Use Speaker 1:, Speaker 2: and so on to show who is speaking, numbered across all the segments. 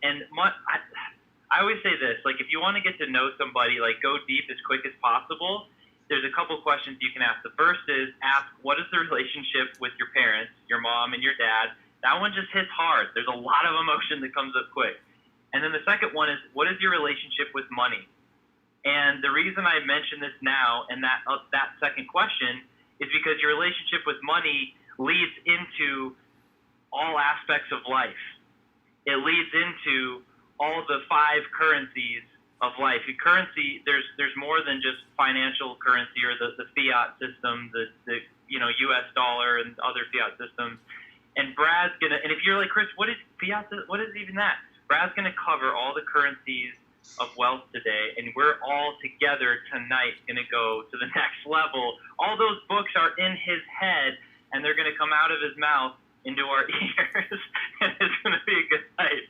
Speaker 1: And I always say this, like, if you want to get to know somebody, like, go deep as quick as possible. There's a couple questions you can ask. The first is ask, what is the relationship with your parents, your mom and your dad? That one just hits hard. There's a lot of emotion that comes up quick. And then the second one is, what is your relationship with money? And the reason I mention this now and that second question is because your relationship with money leads into all aspects of life. It leads into all the 5 currencies of life. Currency, there's more than just financial currency or the fiat system, the U.S. dollar and other fiat systems. And Brad's gonna, and if you're like, Chris, what is fiat? What is even that? Brad's gonna cover all the currencies of wealth today, and we're all together tonight gonna go to the next level. All those books are in his head, and they're gonna come out of his mouth into our ears, and it's gonna be a good night.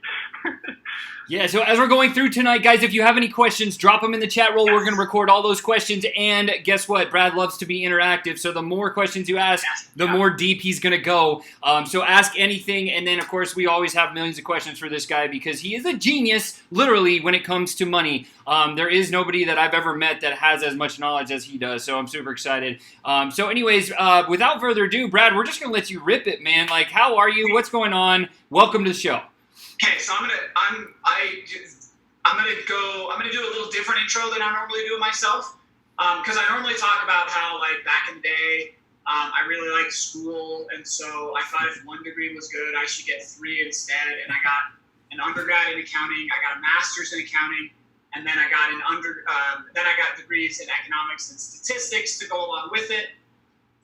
Speaker 2: Yeah, so as we're going through tonight, guys, if you have any questions, drop them in the chat roll. Yes. We're going to record all those questions, and guess what? Brad loves to be interactive, so the more questions you ask, the more deep he's going to go. So ask anything, and then, of course, we always have millions of questions for this guy because he is a genius, literally, when it comes to money. There is nobody that I've ever met that has as much knowledge as he does, so I'm super excited. So anyways, without further ado, Brad, we're just going to let you rip it, man. Like, how are you? What's going on? Welcome to the show.
Speaker 3: Okay, so I'm gonna do a little different intro than I normally do myself, because I normally talk about how, like, back in the day, I really liked school, and so I thought if 1 degree was good, I should get 3 instead. And I got an undergrad in accounting, I got a master's in accounting, and then I got then I got degrees in economics and statistics to go along with it.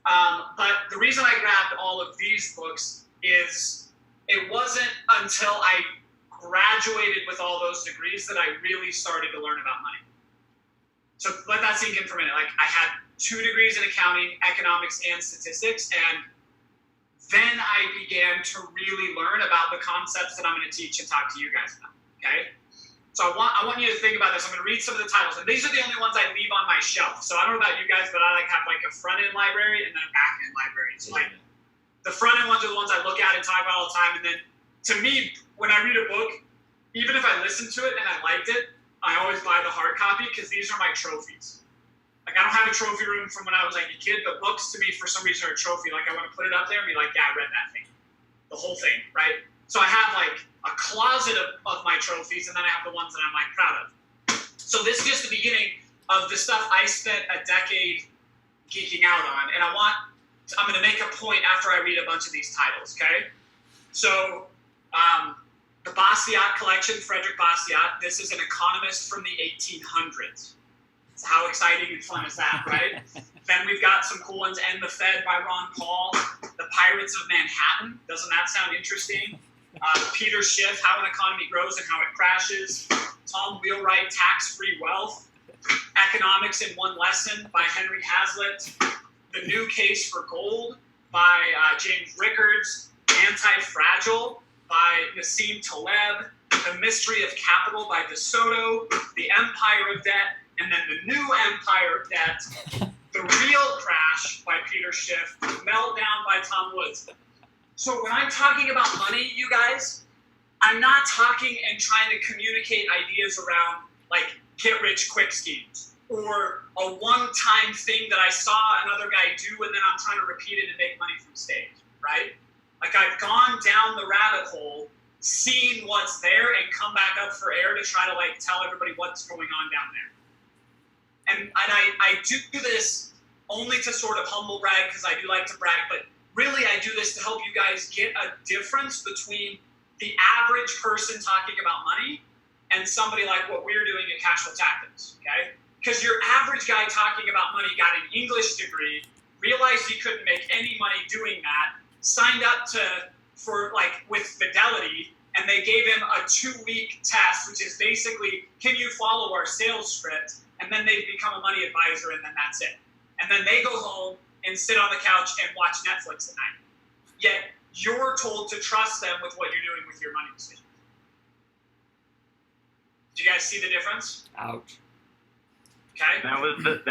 Speaker 3: But the reason I grabbed all of these books is it wasn't until I graduated with all those degrees that I really started to learn about money. So let that sink in for a minute. Like, I had 2 degrees in accounting, economics, and statistics, and then I began to really learn about the concepts that I'm going to teach and talk to you guys about, okay? So I want you to think about this. I'm going to read some of the titles, and these are the only ones I leave on my shelf. So I don't know about you guys, but I have a front-end library and then a back-end library. So the front-end ones are the ones I look at and talk about all the time, and then to me, when I read a book, even if I listen to it and I liked it, I always buy the hard copy because these are my trophies. Like, I don't have a trophy room from when I was like a kid, but books to me, for some reason, are a trophy. Like, I want to put it up there and be like, yeah, I read that thing. The whole thing, right? So I have, like, a closet of my trophies, and then I have the ones that I'm, like, proud of. So this is just the beginning of the stuff I spent a decade geeking out on, and I'm going to make a point after I read a bunch of these titles, okay? So, the Bastiat collection, Frederick Bastiat, this is an economist from the 1800s. So how exciting and fun is that, right? Then we've got some cool ones, And the Fed by Ron Paul, The Pirates of Manhattan, doesn't that sound interesting? Peter Schiff, How an Economy Grows and How It Crashes, Tom Wheelwright, Tax-Free Wealth, Economics in One Lesson by Henry Hazlitt, The New Case for Gold by James Rickards, Anti-Fragile by Nassim Taleb, The Mystery of Capital by De Soto, The Empire of Debt, and then The New Empire of Debt, The Real Crash by Peter Schiff, Meltdown by Tom Woods. So when I'm talking about money, you guys, I'm not talking and trying to communicate ideas around, like, get-rich-quick schemes or a one-time thing that I saw another guy do and then I'm trying to repeat it and make money from stage, right? Like, I've gone down the rabbit hole, seen what's there, and come back up for air to try to, like, tell everybody what's going on down there. And I do this only to sort of humble brag, because I do like to brag, but really I do this to help you guys get a difference between the average person talking about money and somebody like what we're doing at Cashflow Tactics, okay? Because your average guy talking about money got an English degree, realized he couldn't make any money doing that, signed up with Fidelity, and they gave him a 2-week test, which is basically, can you follow our sales script? And then they become a money advisor, and then that's it. And then they go home and sit on the couch and watch Netflix at night. Yet you're told to trust them with what you're doing with your money decisions. Do you guys see the difference?
Speaker 2: Ouch.
Speaker 1: Okay. That was the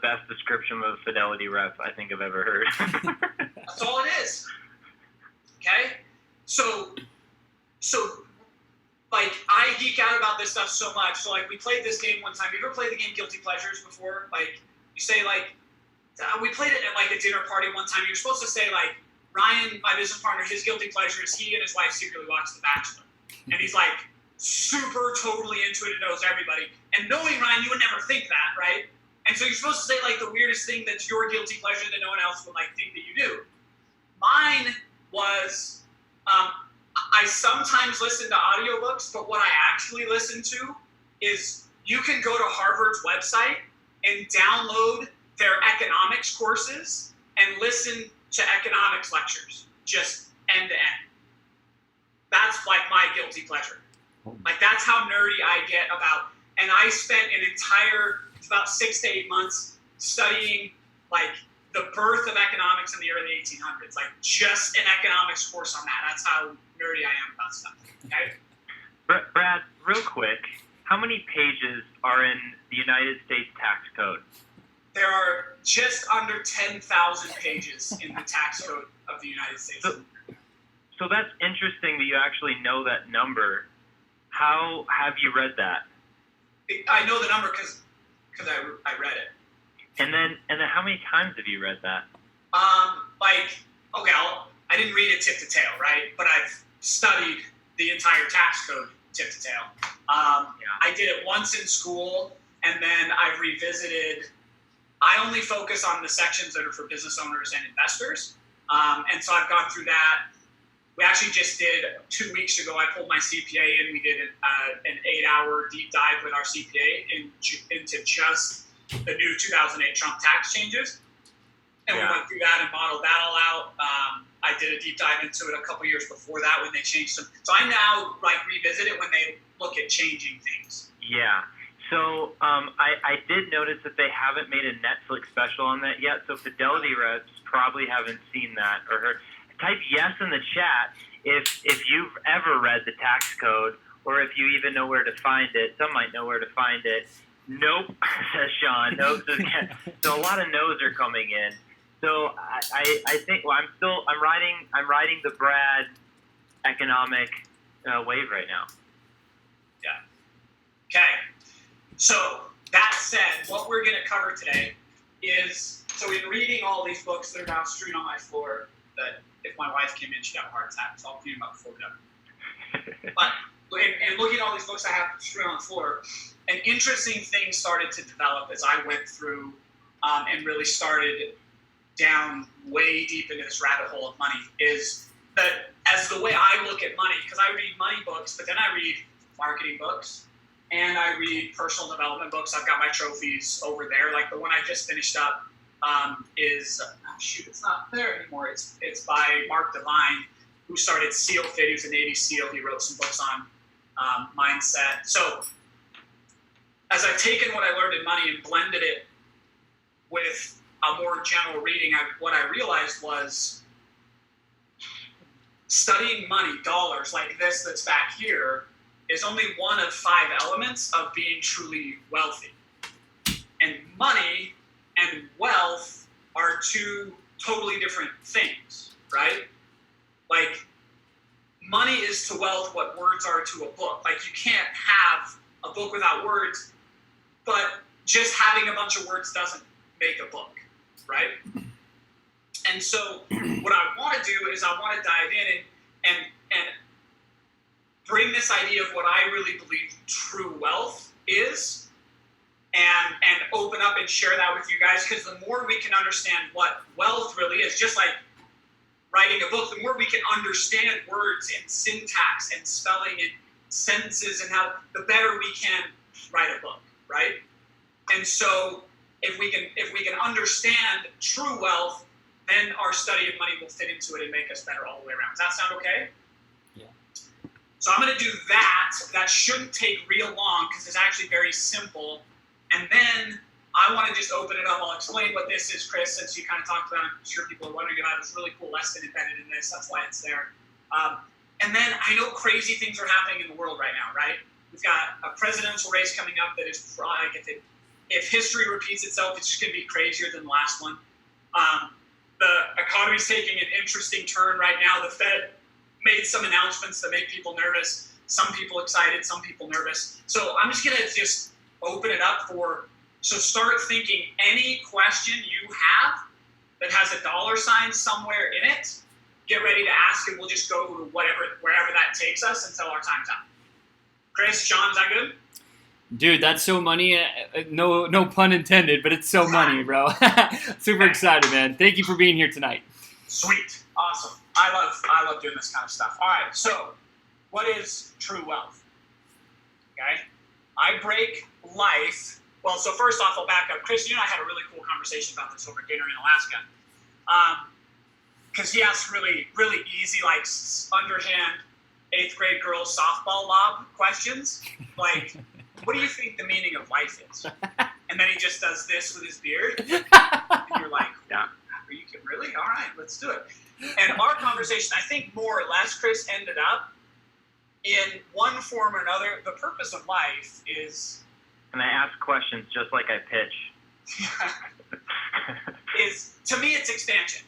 Speaker 1: best description of a Fidelity rep I think I've ever heard.
Speaker 3: That's all it is. Okay? So like, I geek out about this stuff so much. So, like, we played this game one time. You ever played the game Guilty Pleasures before? Like, you say, like, we played it at, like, a dinner party one time. You're supposed to say, like, Ryan, my business partner, his guilty pleasure is he and his wife secretly watch The Bachelor. And he's, like, super totally into it and knows everybody. And knowing Ryan, you would never think that, right? And so you're supposed to say, like, the weirdest thing that's your guilty pleasure that no one else would, like, think that you do. Mine was, I sometimes listen to audiobooks, but what I actually listen to is you can go to Harvard's website and download their economics courses and listen to economics lectures, just end to end. That's like my guilty pleasure. Like, that's how nerdy I get about, and I spent an entire, about 6 to 8 months studying, like, the birth of economics in the early 1800s, like, just an economics course on that. That's how nerdy I am about stuff, okay?
Speaker 1: Brad, real quick, how many pages are in the United States tax code?
Speaker 3: There are just under 10,000 pages in the tax code of the United States.
Speaker 1: So that's interesting that you actually know that number. How have you read that?
Speaker 3: I know the number because I read it.
Speaker 1: And then how many times have you read that?
Speaker 3: Like, okay, I didn't read it tip to tail, right? But I've studied the entire tax code tip to tail. I did it once in school, and then I've revisited. I only focus on the sections that are for business owners and investors. And so I've gone through that. We actually just did 2 weeks ago, I pulled my CPA in. We did an 8-hour deep dive with our CPA into just the new 2008 Trump tax changes. And we went through that and modeled that all out. I did a deep dive into it a couple years before that when they changed them. So I now revisit it when they look at changing things.
Speaker 1: Yeah. So I did notice that they haven't made a Netflix special on that yet. So Fidelity reps probably haven't seen that or heard. Type yes in the chat if you've ever read the tax code or if you even know where to find it. Some might know where to find it. Nope, says Sean. Nope. So a lot of no's are coming in. So I think I'm riding the Brad economic wave right now.
Speaker 3: Yeah. Okay. So that said, what we're going to cover today is, so in reading all these books that are now strewn on my floor, that if my wife came in, she'd have a heart attack, so I'll clean them up before we're done. But in looking at all these books I have strewn on the floor, an interesting thing started to develop as I went through and really started down way deep into this rabbit hole of money, is that as the way I look at money, because I read money books, but then I read marketing books, and I read personal development books. I've got my trophies over there. Like the one I just finished up is, it's not there anymore. It's by Mark Devine, who started SEAL Fit. He was a Navy SEAL. He wrote some books on mindset. So as I've taken what I learned in money and blended it with a more general reading, what I realized was studying money, dollars like this that's back here, is only one of 5 elements of being truly wealthy. And money and wealth are 2 totally different things, right? Like, money is to wealth what words are to a book. Like, you can't have a book without words, but just having a bunch of words doesn't make a book, right? And so what I want to do is I want to dive in and bring this idea of what I really believe true wealth is, and open up and share that with you guys, because the more we can understand what wealth really is, just like writing a book, the more we can understand words and syntax and spelling and sentences and how, the better we can write a book, right? And so if we can understand true wealth, then our study of money will fit into it and make us better all the way around. Does that sound okay? So I'm going to do that. That shouldn't take real long because it's actually very simple. And then I want to just open it up. I'll explain what this is, Chris, since you kind of talked about it. I'm sure people are wondering about it. There's a really cool lesson embedded in this. That's why it's there. And then I know crazy things are happening in the world right now, right? We've got a presidential race coming up that is, if history repeats itself, it's just going to be crazier than the last one. The economy's taking an interesting turn right now. The Fed made some announcements that make people nervous. Some people excited, some people nervous. So I'm just gonna just open it up so start thinking any question you have that has a dollar sign somewhere in it. Get ready to ask, and we'll just go to wherever that takes us until our time's up. Chris, Sean, is that good?
Speaker 2: Dude, that's so money. No pun intended, but it's so money, bro. Super excited, man. Thank you for being here tonight.
Speaker 3: Sweet. Awesome. I love doing this kind of stuff. All right, so what is true wealth? Okay? I break life. Well, so first off, I'll back up. Chris, you and I had a really cool conversation about this over dinner in Alaska. Because he asked really, really easy, like underhand 8th grade girls softball lob questions. Like, what do you think the meaning of life is? And then he just does this with his beard. And you're like, yeah, are you kidding? Really? All right, let's do it. And our conversation, I think more or less, Chris, ended up in one form or another. The purpose of life is...
Speaker 1: And I ask questions just like I pitch.
Speaker 3: To me, it's expansion,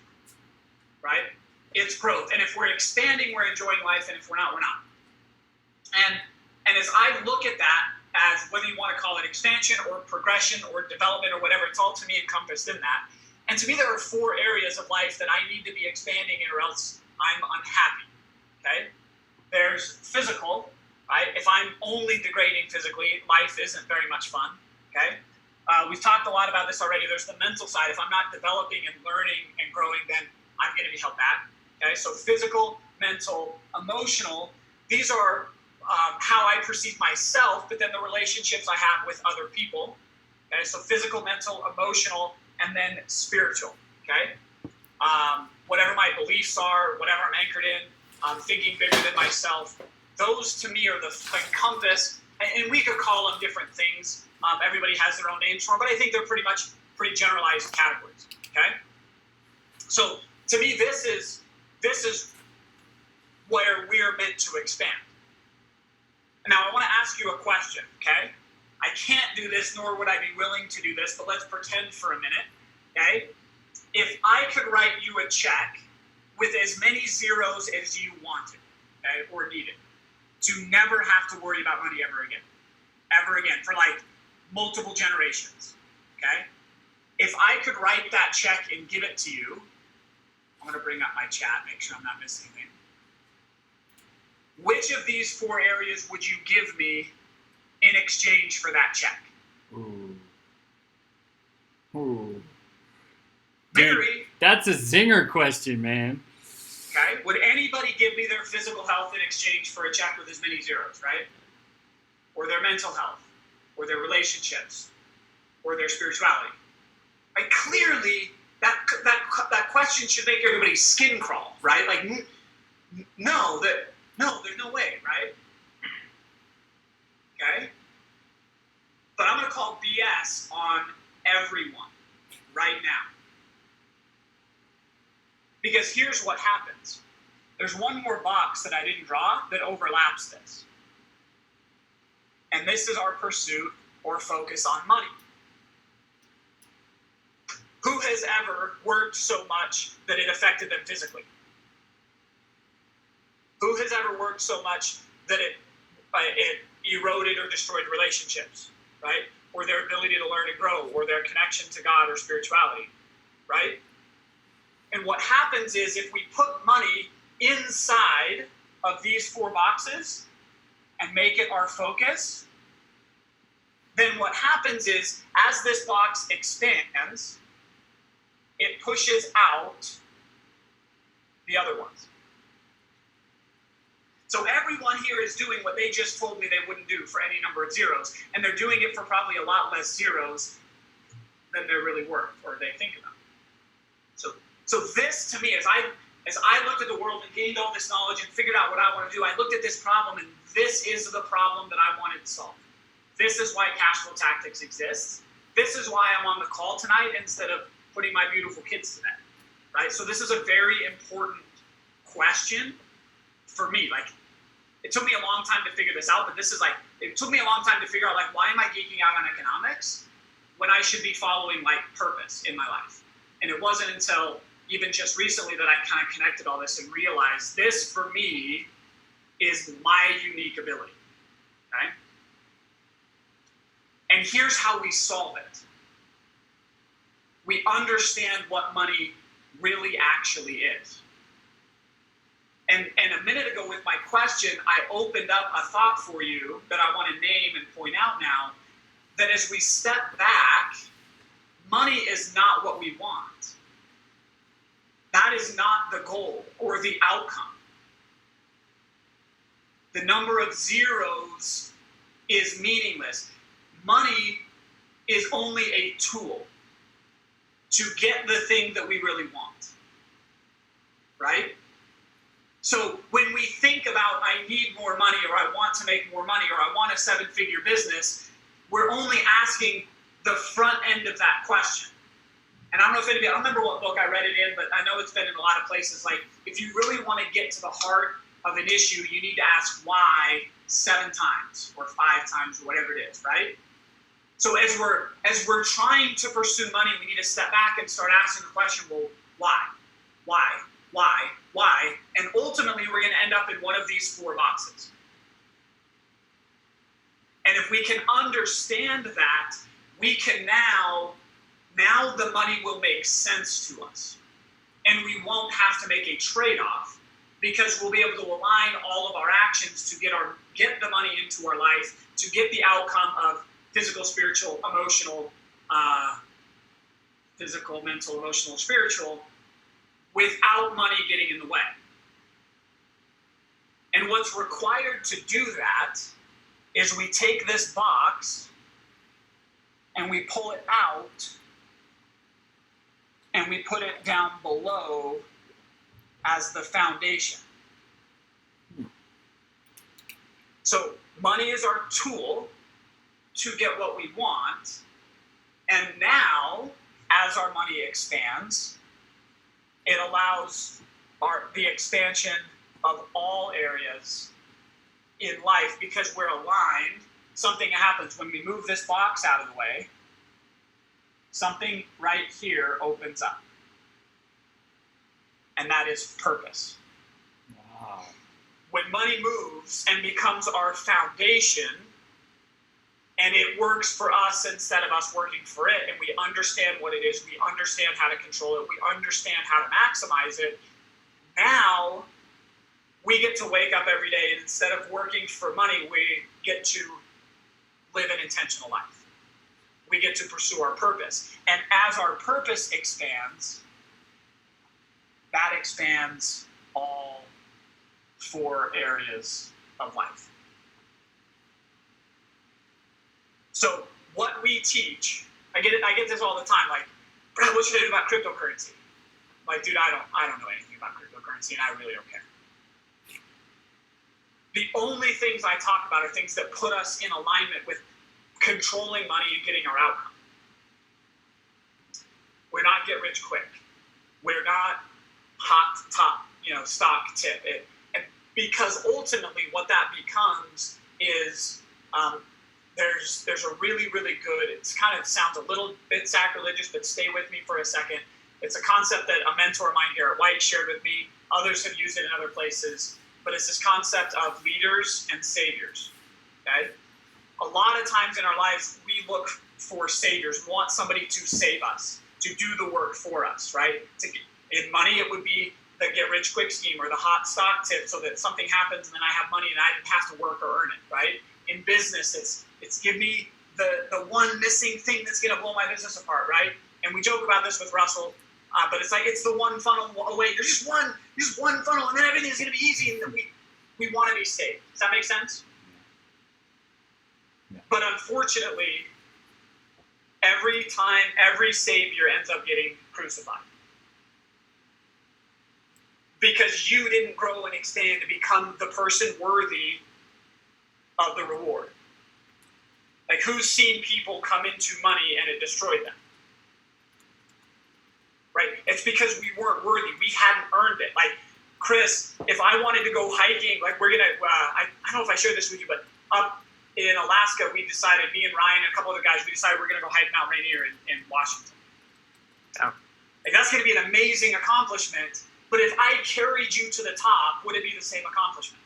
Speaker 3: right? It's growth. And if we're expanding, we're enjoying life. And if we're not, we're not. And as I look at that, as whether you want to call it expansion or progression or development or whatever, it's all to me encompassed in that. And to me, there are 4 areas of life that I need to be expanding in or else I'm unhappy, okay? There's physical, right? If I'm only degrading physically, life isn't very much fun, okay? We've talked a lot about this already. There's the mental side. If I'm not developing and learning and growing, then I'm going to be held back, okay? So physical, mental, emotional, these are how I perceive myself, but then the relationships I have with other people, okay? So physical, mental, emotional, and then spiritual, okay? Whatever my beliefs are, whatever I'm anchored in, thinking bigger than myself, those to me are the compass, and we could call them different things. Everybody has their own names for them, but I think they're pretty generalized categories, okay? So to me, this is where we're meant to expand. Now, I want to ask you a question, okay? I can't do this, nor would I be willing to do this, but let's pretend for a minute, okay? If I could write you a check with as many zeros as you wanted, okay, or needed, to never have to worry about money ever again, for like multiple generations, okay? If I could write that check and give it to you, I'm going to bring up my chat, make sure I'm not missing anything. Which of these 4 areas would you give me in exchange for that check?
Speaker 2: Ooh.
Speaker 3: Dude,
Speaker 2: that's a zinger question, man.
Speaker 3: Okay. Would anybody give me their physical health in exchange for a check with as many zeros, right? Or their mental health, or their relationships, or their spirituality? Right? Clearly, that question should make everybody's skin crawl, right? Like, no, there's no way, right? Okay? But I'm going to call BS on everyone right now. Because here's what happens. There's one more box that I didn't draw that overlaps this. And this is our pursuit or focus on money. Who has ever worked so much that it affected them physically? Who has ever worked so much that it eroded or destroyed relationships, right? Or their ability to learn and grow, or their connection to God or spirituality, right? And what happens is if we put money inside of these 4 boxes and make it our focus, then what happens is as this box expands, it pushes out the other ones. So everyone here is doing what they just told me they wouldn't do for any number of zeros, and they're doing it for probably a lot less zeros than they're really worth, or they think about. So this, to me, as I looked at the world and gained all this knowledge and figured out what I want to do, I looked at this problem, and this is the problem that I wanted to solve. This is why cash flow tactics exists. This is why I'm on the call tonight instead of putting my beautiful kids to bed, right? So this is a very important question for me. Like, it took me a long time to figure this out, but it took me a long time to figure out, like, why am I geeking out on economics when I should be following, like, purpose in my life? And it wasn't until even just recently that I kind of connected all this and realized this, for me, is my unique ability. Okay? And here's how we solve it. We understand what money really actually is. And a minute ago with my question, I opened up a thought for you that I want to name and point out now, that as we step back, money is not what we want. That is not the goal or the outcome. The number of zeros is meaningless. Money is only a tool to get the thing that we really want, right? So when we think about I need more money, or I want to make more money, or I want a 7-figure business, we're only asking the front end of that question. And I don't know if anybody, I don't remember what book I read it in, but I know it's been in a lot of places. Like, if you really want to get to the heart of an issue, you need to ask why 7 times or 5 times or whatever it is, right? So as we're trying to pursue money, we need to step back and start asking the question, well, why? Why? Why? Why? And ultimately, we're going to end up in one of these 4 boxes. And if we can understand that, we can now the money will make sense to us. And we won't have to make a trade-off, because we'll be able to align all of our actions to get the money into our life, to get the outcome of physical, spiritual, emotional, physical, mental, emotional, spiritual, without money getting in the way. And what's required to do that is we take this box and we pull it out and we put it down below as the foundation. So money is our tool to get what we want. And now, as our money expands, it allows the expansion of all areas in life, because we're aligned. Something happens when we move this box out of the way. Something right here opens up. And that is purpose.
Speaker 2: Wow.
Speaker 3: When money moves and becomes our foundation, and it works for us instead of us working for it, and we understand what it is, we understand how to control it, we understand how to maximize it, now we get to wake up every day, and instead of working for money, we get to live an intentional life. We get to pursue our purpose. And as our purpose expands, that expands all 4 areas of life. So what we teach, I get this all the time, like, Brad, what should I do about cryptocurrency? Like, dude, I don't know anything about cryptocurrency, and I really don't care. The only things I talk about are things that put us in alignment with controlling money and getting our outcome. We're not get rich quick. We're not hot top, stock tip. And because ultimately what that becomes is there's a really, really good, it kind of sounds a little bit sacrilegious, but stay with me for a second. It's a concept that a mentor of mine, Garrett White, shared with me. Others have used it in other places. But it's this concept of leaders and saviors, okay? A lot of times in our lives, we look for saviors. We want somebody to save us, to do the work for us, right? In money, it would be the get-rich-quick scheme or the hot stock tip, so that something happens and then I have money and I didn't have to work or earn it, right? In business, it's give me the one missing thing that's going to blow my business apart, right? And we joke about this with Russell. But it's like it's the one funnel away. There's just one funnel, and then everything's going to be easy, and then we want to be safe. Does that make sense?
Speaker 2: Yeah.
Speaker 3: But unfortunately, every savior ends up getting crucified. Because you didn't grow and expand to become the person worthy of the reward. Like, who's seen people come into money and it destroyed them? Right? It's because we weren't worthy. We hadn't earned it. Like, Chris, if I wanted to go hiking, like we're going to, I don't know if I shared this with you, but up in Alaska, we decided, me and Ryan and a couple other guys, we decided we're going to go hike Mount Rainier in Washington.
Speaker 1: Oh.
Speaker 3: Like, that's going to be an amazing accomplishment, but if I carried you to the top, would it be the same accomplishment?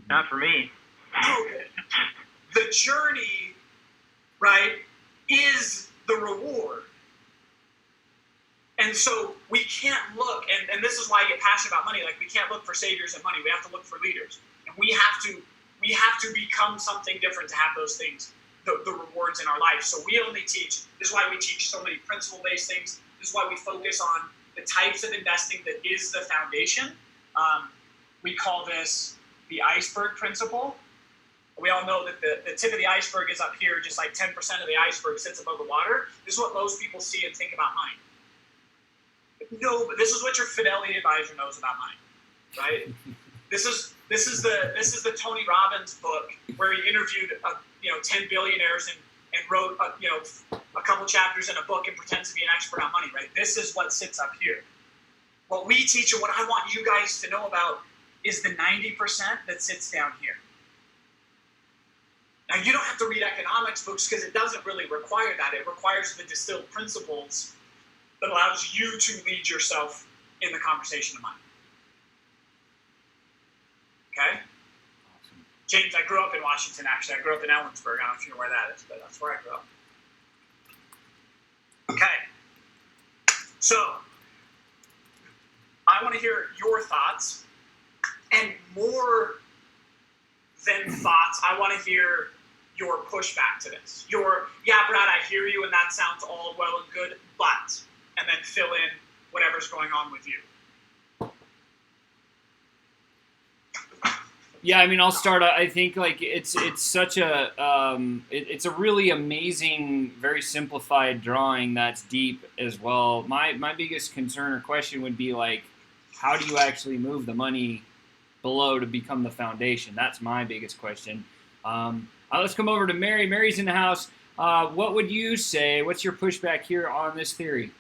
Speaker 1: Not for me.
Speaker 3: Okay. The journey, right, is the reward. And so we can't look, and this is why I get passionate about money. Like, we can't look for saviors and money. We have to look for leaders, and we have to become something different to have those things, the rewards in our life. So we only teach. This is why we teach so many principle-based things. This is why we focus on the types of investing that is the foundation. We call this the iceberg principle. We all know that the tip of the iceberg is up here, just like 10% of the iceberg sits above the water. This is what most people see and think about money. No, but this is what your Fidelity advisor knows about money, right? This is the Tony Robbins book where he interviewed 10 billionaires and wrote a couple chapters in a book and pretends to be an expert on money, right? This is what sits up here. What we teach and what I want you guys to know about is the 90% that sits down here. Now, you don't have to read economics books because it doesn't really require that. It requires the distilled principles that allows you to lead yourself in the conversation of money. Okay?
Speaker 2: Awesome.
Speaker 3: James, I grew up in Washington, actually. I grew up in Ellensburg. I don't know if you know where that is, but that's where I grew up. Okay. So, I want to hear your thoughts, and more than thoughts, I want to hear your pushback to this. Yeah, Brad, I hear you, and that sounds all well and good, but, and then fill in whatever's going on with you.
Speaker 2: Yeah, I mean, I'll start. I think like it's such a it's a really amazing, very simplified drawing that's deep as well. My biggest concern or question would be like, how do you actually move the money below to become the foundation? That's my biggest question. Let's come over to Mary. Mary's in the house. What would you say? What's your pushback here on this theory?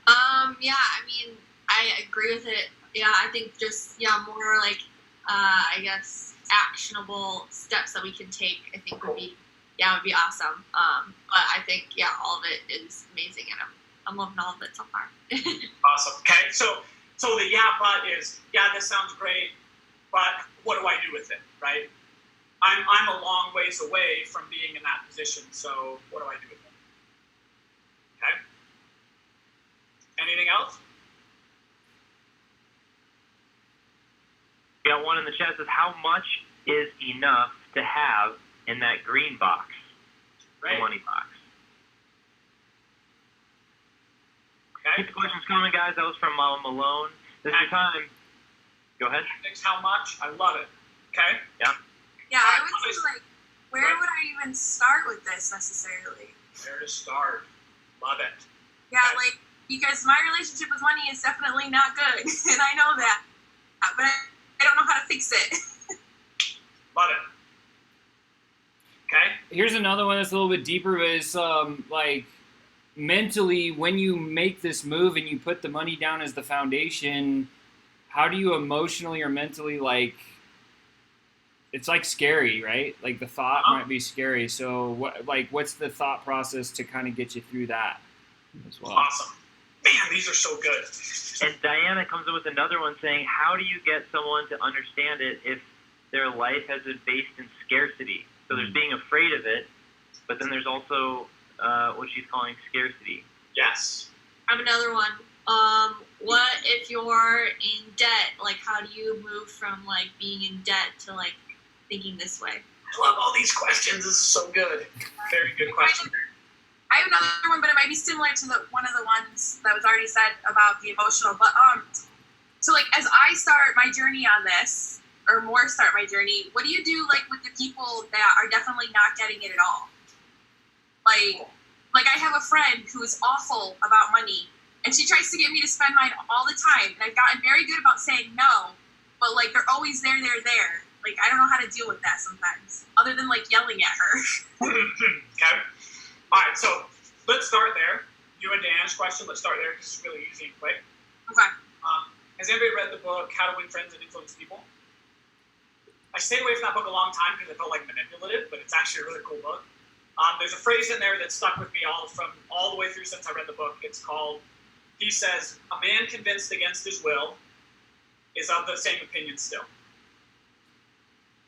Speaker 4: Yeah, I mean, I agree with it. Yeah, I think just, more like, I guess, actionable steps that we can take, I think would be awesome. But I think, all of it is amazing, and I'm loving all of it so far.
Speaker 3: Awesome. Okay, so the but is, this sounds great, but what do I do with it, right? I'm a long ways away from being in that position, so what do I do with it? Okay? Anything else?
Speaker 1: We got one in the chat that says, how much is enough to have in that green box,
Speaker 3: Right.
Speaker 1: the money box?
Speaker 3: Okay.
Speaker 1: Keep the questions coming, guys. That was from Malone. This is your time. Go ahead.
Speaker 3: Thanks. How much? I love it. Okay?
Speaker 1: Yeah.
Speaker 5: Yeah, I would say, like, where would I even start with this necessarily?
Speaker 3: Where to start? Love it.
Speaker 5: Yeah, like, because my relationship with money is definitely not good, and I know that, but I don't know how to fix it.
Speaker 3: Love it. Okay?
Speaker 2: Here's another one that's a little bit deeper. Is like mentally, when you make this move and you put the money down as the foundation, how do you emotionally or mentally like? It's like scary, right? Like the thought might be scary. So what's the thought process to kind of get you through that as well?
Speaker 3: Awesome. Man, these are so good.
Speaker 1: And Diana comes in with another one saying, how do you get someone to understand it if their life has been based in scarcity? So there's being afraid of it, but then there's also what she's calling scarcity.
Speaker 3: Yes.
Speaker 4: I have another one. What if you're in debt? Like, how do you move from, like, being in debt to, like, thinking this way?
Speaker 3: I love all these questions. This is so good. Very good question.
Speaker 5: I have another one, but it might be similar to one of the ones that was already said about the emotional. But so like as I start my journey on this, or more start my journey, what do you do like with the people that are definitely not getting it at all? Like I have a friend who is awful about money, and she tries to get me to spend mine all the time, and I've gotten very good about saying no, but like they're always there. Like I don't know how to deal with that sometimes, other than like yelling at her.
Speaker 3: Okay. All right, so let's start there. You and Dan's question, let's start there because it's really easy and quick.
Speaker 5: Okay.
Speaker 3: Has anybody read the book, How to Win Friends and Influence People? I stayed away from that book a long time because it felt like manipulative, but it's actually a really cool book. There's a phrase in there that stuck with me all the way through since I read the book. It's called, he says, a man convinced against his will is of the same opinion still.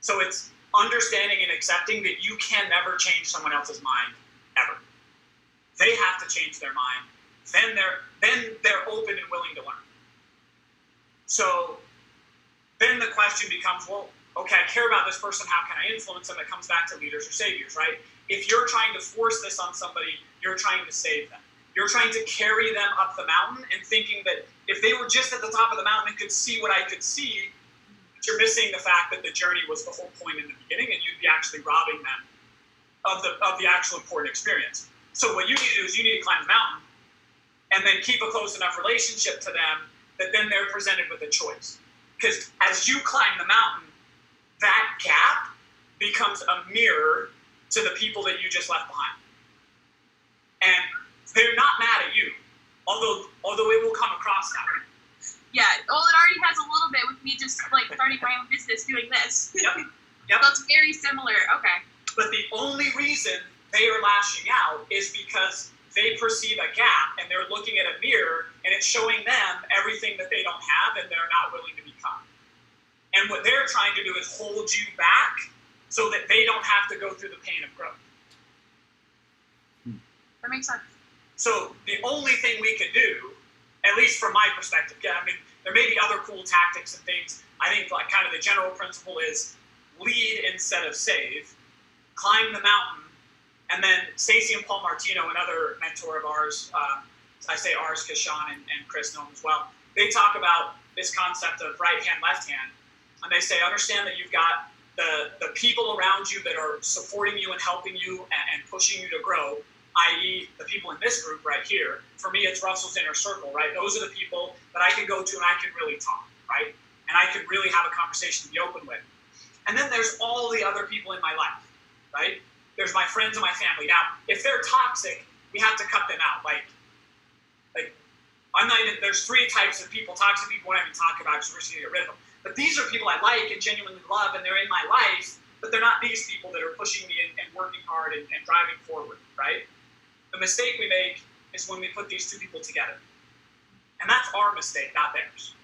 Speaker 3: So it's understanding and accepting that you can never change someone else's mind ever. They have to change their mind. Then they're open and willing to learn. So then the question becomes, well, okay, I care about this person. How can I influence them? It comes back to leaders or saviors, right? If you're trying to force this on somebody, you're trying to save them. You're trying to carry them up the mountain and thinking that if they were just at the top of the mountain and could see what I could see, you're missing the fact that the journey was the whole point in the beginning, and you'd be actually robbing them of the actual important experience. So what you need to do is you need to climb the mountain and then keep a close enough relationship to them that then they're presented with a choice. Because as you climb the mountain, that gap becomes a mirror to the people that you just left behind. And they're not mad at you, although it will come across that way.
Speaker 5: Yeah, well, it already has a little bit with me just like starting my own business doing this.
Speaker 3: Yep.
Speaker 5: So it's very similar. Okay.
Speaker 3: But the only reason they are lashing out is because they perceive a gap and they're looking at a mirror and it's showing them everything that they don't have and they're not willing to become. And what they're trying to do is hold you back so that they don't have to go through the pain of growth.
Speaker 5: That makes sense.
Speaker 3: So the only thing we can do, at least from my perspective, I mean, there may be other cool tactics and things. I think like kind of the general principle is lead instead of save, climb the mountain, and then Stacey and Paul Martino, another mentor of ours, I say ours because Sean and Chris know him as well, they talk about this concept of right hand, left hand. And they say, understand that you've got the people around you that are supporting you and helping you and pushing you to grow, i.e. the people in this group right here. For me, it's Russell's inner circle, right? Those are the people that I can go to and I can really talk, right? And I can really have a conversation to be open with. And then there's all the other people in my life, right? There's my friends and my family. Now, if they're toxic, we have to cut them out. Like I'm not even, there's three types of people. Toxic people, we're not even talking about because we're just going to get rid of them. But these are people I like and genuinely love, and they're in my life, but they're not these people that are pushing me and working hard and driving forward, right? The mistake we make is when we put these two people together. And that's our mistake, not theirs,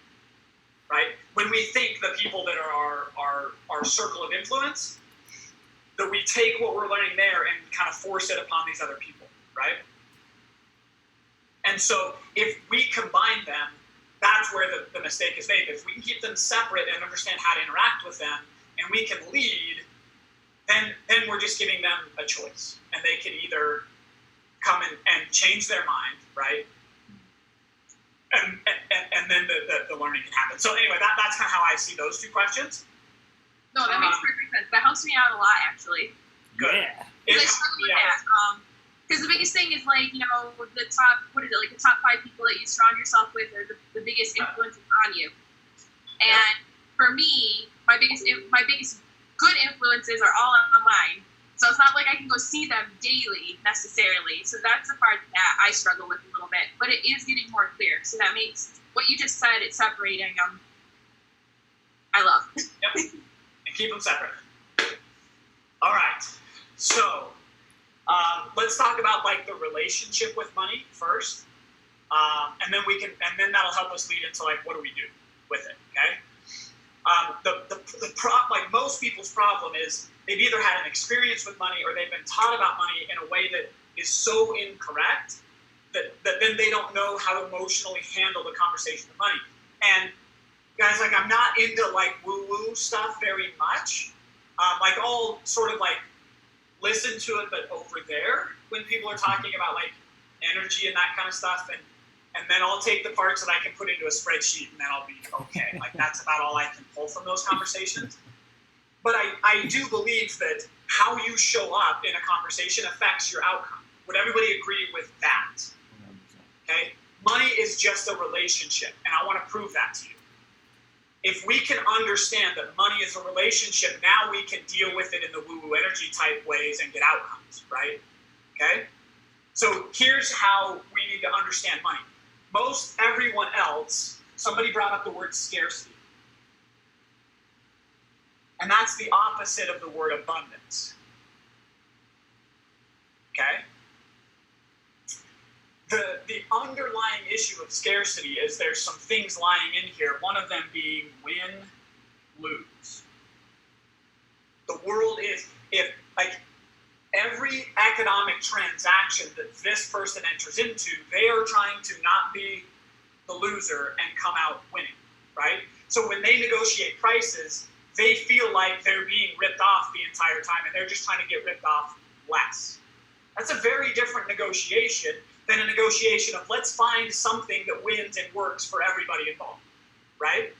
Speaker 3: right? When we think the people that are our circle of influence, that we take what we're learning there and kind of force it upon these other people, right? And so if we combine them, that's where the mistake is made. If we can keep them separate and understand how to interact with them, and we can lead, then we're just giving them a choice. And they can either come and change their mind, right? And then the learning can happen. So anyway, that's kind of how I see those two questions.
Speaker 5: No, that makes perfect sense. That helps me out a lot, actually.
Speaker 3: Good.
Speaker 2: Yeah.
Speaker 5: Because I struggle with that. Because the biggest thing is like, the top, the top 5 people that you surround yourself with are the biggest influences on you. And for me, my biggest good influences are all online. So it's not like I can go see them daily necessarily. So that's the part that I struggle with a little bit. But it is getting more clear. So that makes what you just said, it's separating them. I love.
Speaker 3: Yep. And keep them separate. All right. So let's talk about like the relationship with money first, and then that'll help us lead into like what do we do with it. Okay. Like most people's problem is they've either had an experience with money or they've been taught about money in a way that is so incorrect that then they don't know how to emotionally handle the conversation of money. And guys, like I'm not into like woo-woo stuff very much. Like I'll sort of like listen to it, but over there when people are talking about like energy and that kind of stuff, and then I'll take the parts that I can put into a spreadsheet and then I'll be okay. Like that's about all I can pull from those conversations. But I do believe that how you show up in a conversation affects your outcome. Would everybody agree with that? Okay? Money is just a relationship, and I want to prove that to you. If we can understand that money is a relationship, now we can deal with it in the woo-woo energy type ways and get outcomes, right? Okay? So here's how we need to understand money. Most everyone else, somebody brought up the word scarcity. And that's the opposite of the word abundance. Okay? The underlying issue of scarcity is there's some things lying in here, one of them being win, lose. world is, if like every economic transaction that this person enters into, they are trying to not be the loser and come out winning, right? So when they negotiate prices, they feel like they're being ripped off the entire time, and they're just trying to get ripped off less. That's a very different negotiation than a negotiation of let's find something that wins and works for everybody involved, right?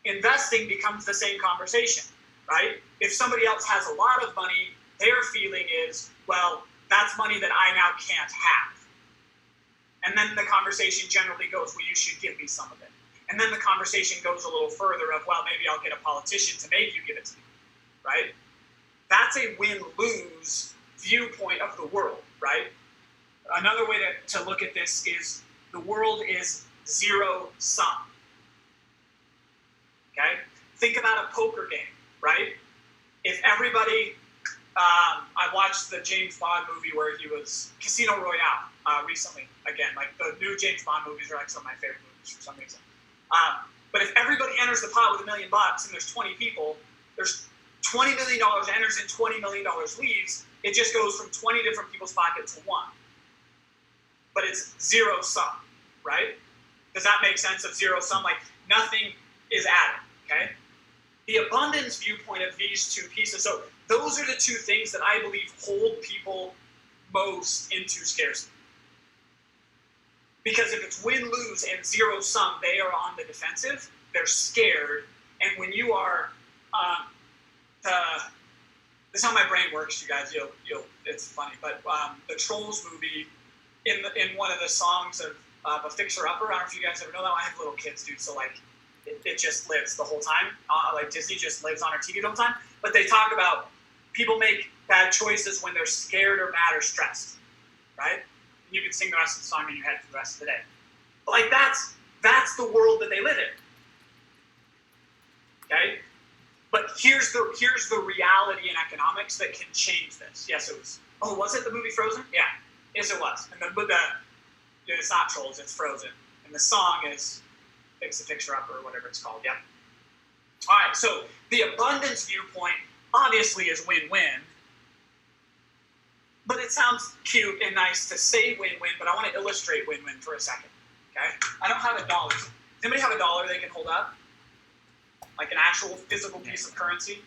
Speaker 3: Investing becomes the same conversation, right? If somebody else has a lot of money, their feeling is, well, that's money that I now can't have. And then the conversation generally goes, well, you should give me some of it. And then the conversation goes a little further of, well, maybe I'll get a politician to make you give it to me, right? That's a win-lose viewpoint of the world, right? Another way to look at this is the world is zero-sum, okay? Think about a poker game, right? If everybody, I watched the James Bond movie where he was Casino Royale recently. Again, like the new James Bond movies are like some of my favorite movies for some reason. But if everybody enters the pot with $1 million and there's 20 people, there's $20 million enters and $20 million leaves. It just goes from 20 different people's pockets to one. But it's zero sum, right? Does that make sense of zero sum? Like nothing is added, okay? The abundance viewpoint of these two pieces. So those are the two things that I believe hold people most into scarcity. Because if it's win-lose and zero sum, they are on the defensive. They're scared. And when you are, this is how my brain works, you guys. You'll it's funny, but the Trolls movie, in one of the songs of a Fixer Upper. I don't know if you guys ever know that. I have little kids, dude. So like, it just lives the whole time. Like Disney just lives on our TV the whole time. But they talk about people make bad choices when they're scared or mad or stressed, right? You can sing the rest of the song in your head for the rest of the day. But like that's the world that they live in. Okay? But here's the reality in economics that can change this. Yes, it was. Oh, was it the movie Frozen? Yeah. Yes, it was. And it's not Trolls, it's Frozen. And the song is Fix the Fixer Up or whatever it's called. Yeah. All right, so the abundance viewpoint obviously is win-win. But it sounds cute and nice to say win-win, but I want to illustrate win-win for a second, okay? I don't have a dollar. Does anybody have a dollar they can hold up? Like an actual physical piece of currency?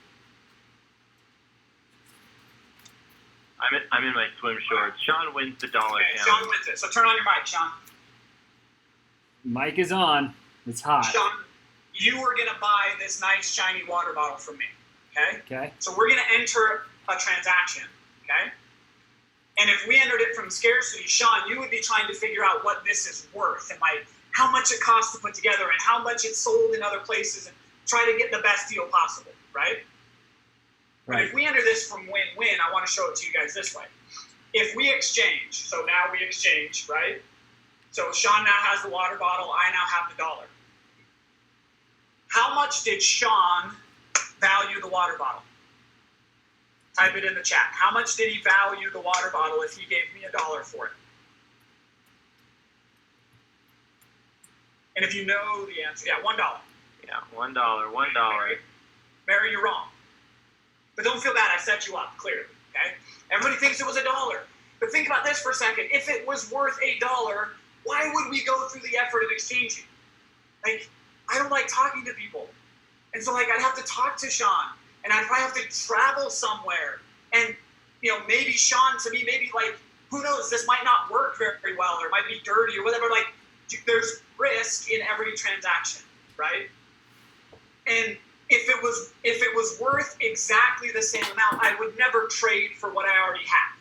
Speaker 1: I'm in my swim shorts. Sean wins the dollar
Speaker 3: Okay,
Speaker 1: challenge.
Speaker 3: Sean wins it. So turn on your mic, Sean.
Speaker 2: Mic is on. It's hot.
Speaker 3: Sean, you are going to buy this nice shiny water bottle from me, okay?
Speaker 2: Okay.
Speaker 3: So we're going to enter a transaction, okay? And if we entered it from scarcity, Sean, you would be trying to figure out what this is worth and like how much it costs to put together and how much it's sold in other places and try to get the best deal possible, right? But if we enter this from win-win, I want to show it to you guys this way. If we exchange, so now we exchange, right? So Sean now has the water bottle, I now have the dollar. How much did Sean value the water bottle? Type it in the chat. How much did he value the water bottle if he gave me $1 for it? And if you know the answer, yeah, $1.
Speaker 1: Yeah, $1.
Speaker 3: Mary, you're wrong. But don't feel bad, I set you up, clearly, okay? Everybody thinks it was $1. But think about this for a second. If it was worth $1, why would we go through the effort of exchanging? Like, I don't like talking to people. And so, like, I'd have to talk to Sean. And I'd probably have to travel somewhere. And, you know, maybe Sean, to me, maybe, like, who knows, this might not work very well, or it might be dirty, or whatever. Like, there's risk in every transaction, right? And if it was worth exactly the same amount, I would never trade for what I already have.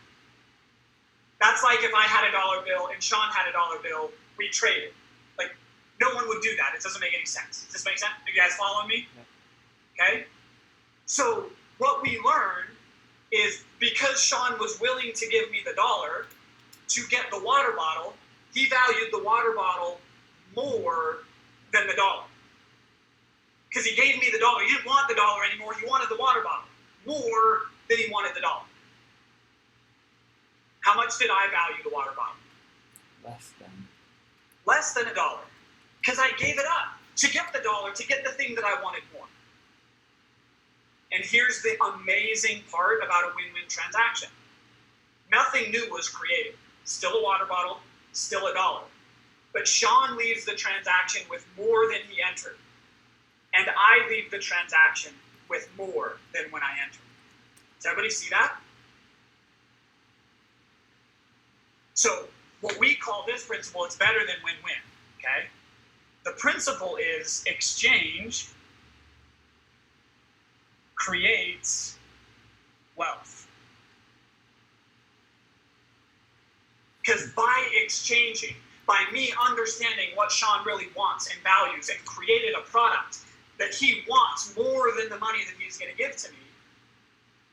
Speaker 3: That's like if I had a dollar bill and Sean had a dollar bill, we traded. Like, no one would do that. It doesn't make any sense. Does this make sense? Are you guys following me? Okay? So what we learned is because Sean was willing to give me the $1 to get the water bottle, he valued the water bottle more than the $1. Because he gave me the $1. He didn't want the $1 anymore. He wanted the water bottle more than he wanted the $1. How much did I value the water bottle? Less than $1. Because I gave it up to get the $1, to get the thing that I wanted more. And here's the amazing part about a win-win transaction. Nothing new was created. Still a water bottle, still $1. But Sean leaves the transaction with more than he entered. And I leave the transaction with more than when I entered. Does everybody see that? So what we call this principle, it's better than win-win, okay? The principle is exchange creates wealth. Because by exchanging, by me understanding what Sean really wants and values and created a product that he wants more than the money that he's going to give to me,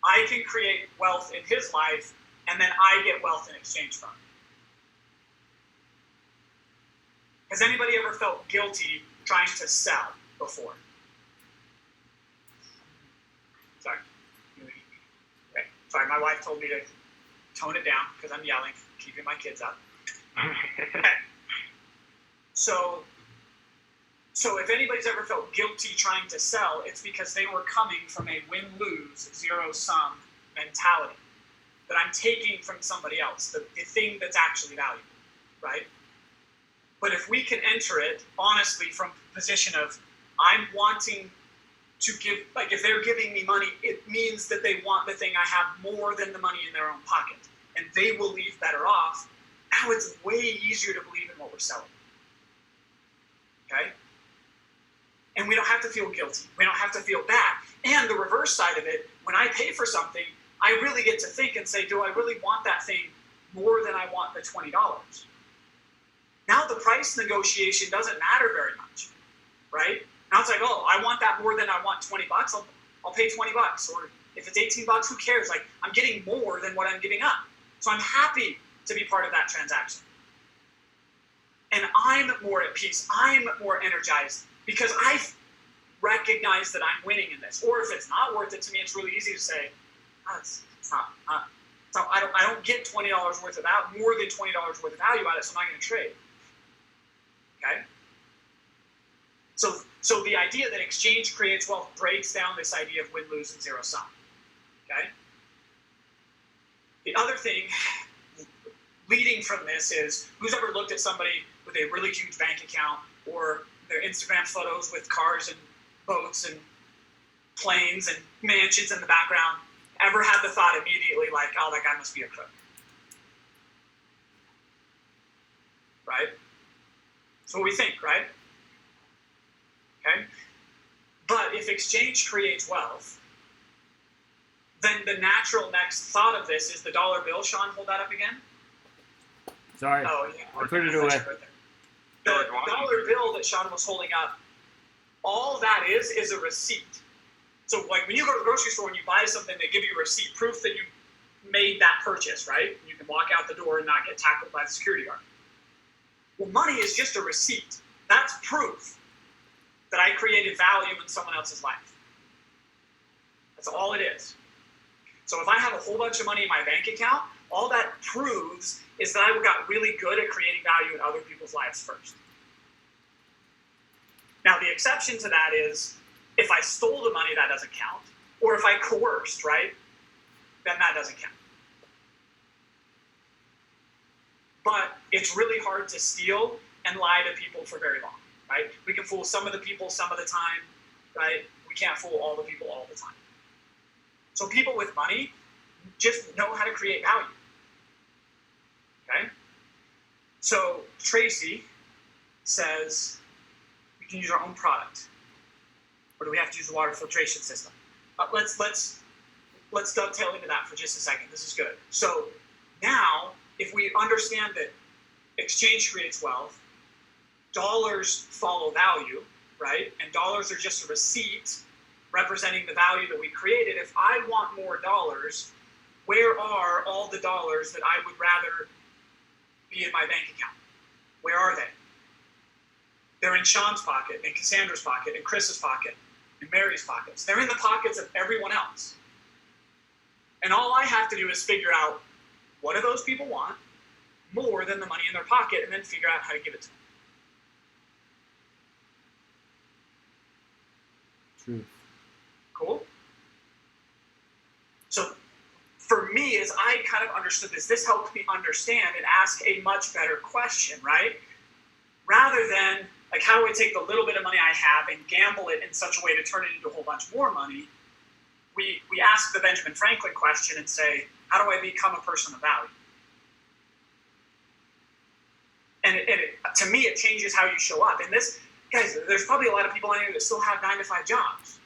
Speaker 3: I can create wealth in his life, and then I get wealth in exchange from it. Has anybody ever felt guilty trying to sell before? Sorry. Okay. Sorry, my wife told me to tone it down because I'm yelling, keeping my kids up. Okay. So if anybody's ever felt guilty trying to sell, it's because they were coming from a win-lose, zero-sum mentality that I'm taking from somebody else, the thing that's actually valuable, right? But if we can enter it honestly from the position of I'm wanting to give, like if they're giving me money, it means that they want the thing I have more than the money in their own pocket, and they will leave better off. Now it's way easier to believe in what we're selling. Okay? And we don't have to feel guilty. We don't have to feel bad. And the reverse side of it, when I pay for something, I really get to think and say, do I really want that thing more than I want the $20? Now the price negotiation doesn't matter very much, right? Now it's like, oh, I want that more than I want $20. I'll pay $20. Or if it's $18, who cares? Like, I'm getting more than what I'm giving up. So I'm happy to be part of that transaction. And I'm more at peace. I'm more energized because I recognize that I'm winning in this. Or if it's not worth it to me, it's really easy to say, oh, it's not. So I don't get $20 worth of value, more than $20 worth of value out of it, so I'm not going to trade. Okay? So the idea that exchange creates wealth breaks down this idea of win-lose and zero-sum. Okay? The other thing leading from this is, who's ever looked at somebody with a really huge bank account or their Instagram photos with cars and boats and planes and mansions in the background, ever had the thought immediately like, oh, that guy must be a crook? Right? That's what we think, right? Okay? But if exchange creates wealth, then the natural next thought of this is the dollar bill. Sean, hold that up again.
Speaker 2: Sorry.
Speaker 3: Oh, yeah.
Speaker 2: I put it away.
Speaker 3: The dollar bill that Sean was holding up, all that is a receipt. So like when you go to the grocery store and you buy something, they give you a receipt, proof that you made that purchase, right? You can walk out the door and not get tackled by the security guard. Well, money is just a receipt. That's proof that I created value in someone else's life. That's all it is. So if I have a whole bunch of money in my bank account, all that proves is that I got really good at creating value in other people's lives first. Now, the exception to that is if I stole the money, that doesn't count. Or if I coerced, right? Then that doesn't count. But it's really hard to steal and lie to people for very long, right? We can fool some of the people some of the time, right? We can't fool all the people all the time. So people with money just know how to create value. Okay? So Tracy says we can use our own product, or do we have to use the water filtration system? Let's dovetail into that for just a second. This is good. So now, if we understand that exchange creates wealth, dollars follow value, right? And dollars are just a receipt representing the value that we created. If I want more dollars, where are all the dollars that I would rather be in my bank account? Where are they? They're in Sean's pocket, in Cassandra's pocket, in Chris's pocket, in Mary's pockets. They're in the pockets of everyone else. And all I have to do is figure out what do those people want more than the money in their pocket, and then figure out how to give it to them.
Speaker 2: True.
Speaker 3: Cool? So for me, as I kind of understood this helped me understand and ask a much better question, right? Rather than, like, how do I take the little bit of money I have and gamble it in such a way to turn it into a whole bunch more money? We ask the Benjamin Franklin question and say, how do I become a person of value? And to me, it changes how you show up. And this, guys, there's probably a lot of people in here that still have 9-to-5 jobs.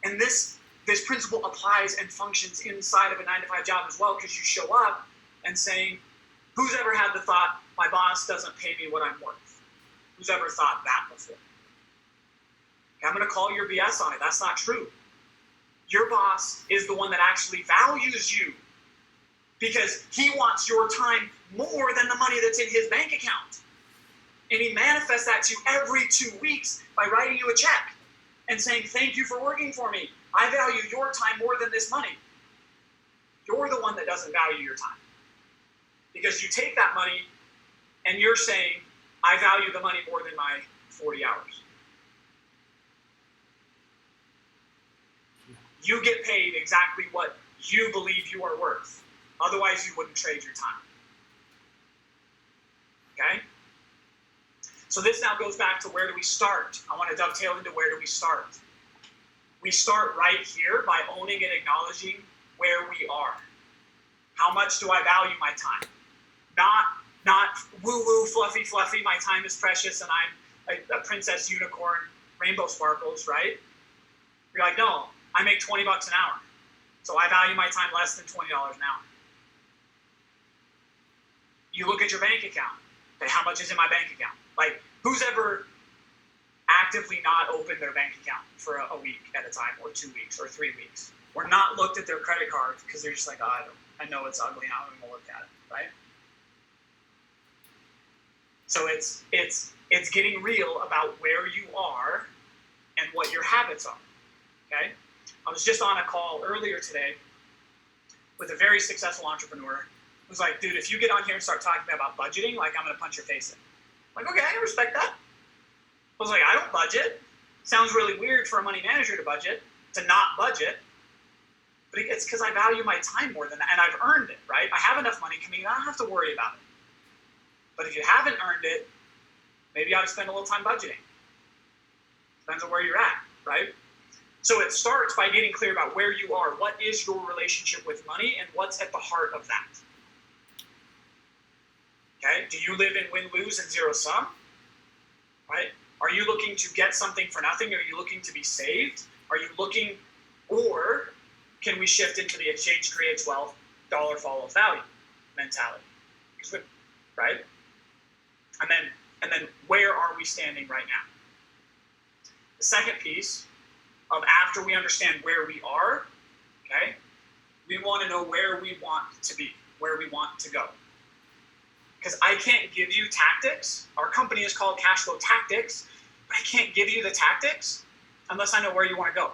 Speaker 3: And this principle applies and functions inside of a 9-to-5 job as well, because you show up and saying, who's ever had the thought, my boss doesn't pay me what I'm worth? Who's ever thought that before? Okay, I'm going to call your BS on it. That's not true. Your boss is the one that actually values you because he wants your time more than the money that's in his bank account. And he manifests that to you every 2 weeks by writing you a check and saying, thank you for working for me. I value your time more than this money. You're the one that doesn't value your time. Because you take that money and you're saying, I value the money more than my 40 hours. You get paid exactly what you believe you are worth. Otherwise, you wouldn't trade your time. Okay? So this now goes back to where do we start? I want to dovetail into where do we start. We start right here by owning and acknowledging where we are. How much do I value my time? Not woo-woo, fluffy, my time is precious and I'm a princess unicorn, rainbow sparkles, right? You're like, no, I make $20 an hour. So I value my time less than $20 an hour. You look at your bank account. Okay, how much is in my bank account? Like, who's ever actively not opened their bank account for a week at a time, or 2 weeks, or 3 weeks? Or not looked at their credit card because they're just like, oh, I know it's ugly, now I'm going to look at it, right? So it's getting real about where you are and what your habits are, okay? I was just on a call earlier today with a very successful entrepreneur who was like, dude, if you get on here and start talking about budgeting, like, I'm going to punch your face in. I'm like, okay, I respect that. I was like, I don't budget. Sounds really weird for a money manager to budget, to not budget. But it's because I value my time more than that, and I've earned it, right? I have enough money coming in, I don't have to worry about it. But if you haven't earned it, maybe you ought to spend a little time budgeting. Depends on where you're at, right? So it starts by getting clear about where you are. What is your relationship with money, and what's at the heart of that? Okay? Do you live in win-lose and zero-sum? Right? Are you looking to get something for nothing? Are you looking to be saved? Are you looking, or can we shift into the exchange creates wealth, dollar follows value mentality? Right? And then where are we standing right now? The second piece of after we understand where we are, okay, we want to know where we want to be, where we want to go. Because I can't give you tactics. Our company is called Cash Flow Tactics, but I can't give you the tactics unless I know where you want to go.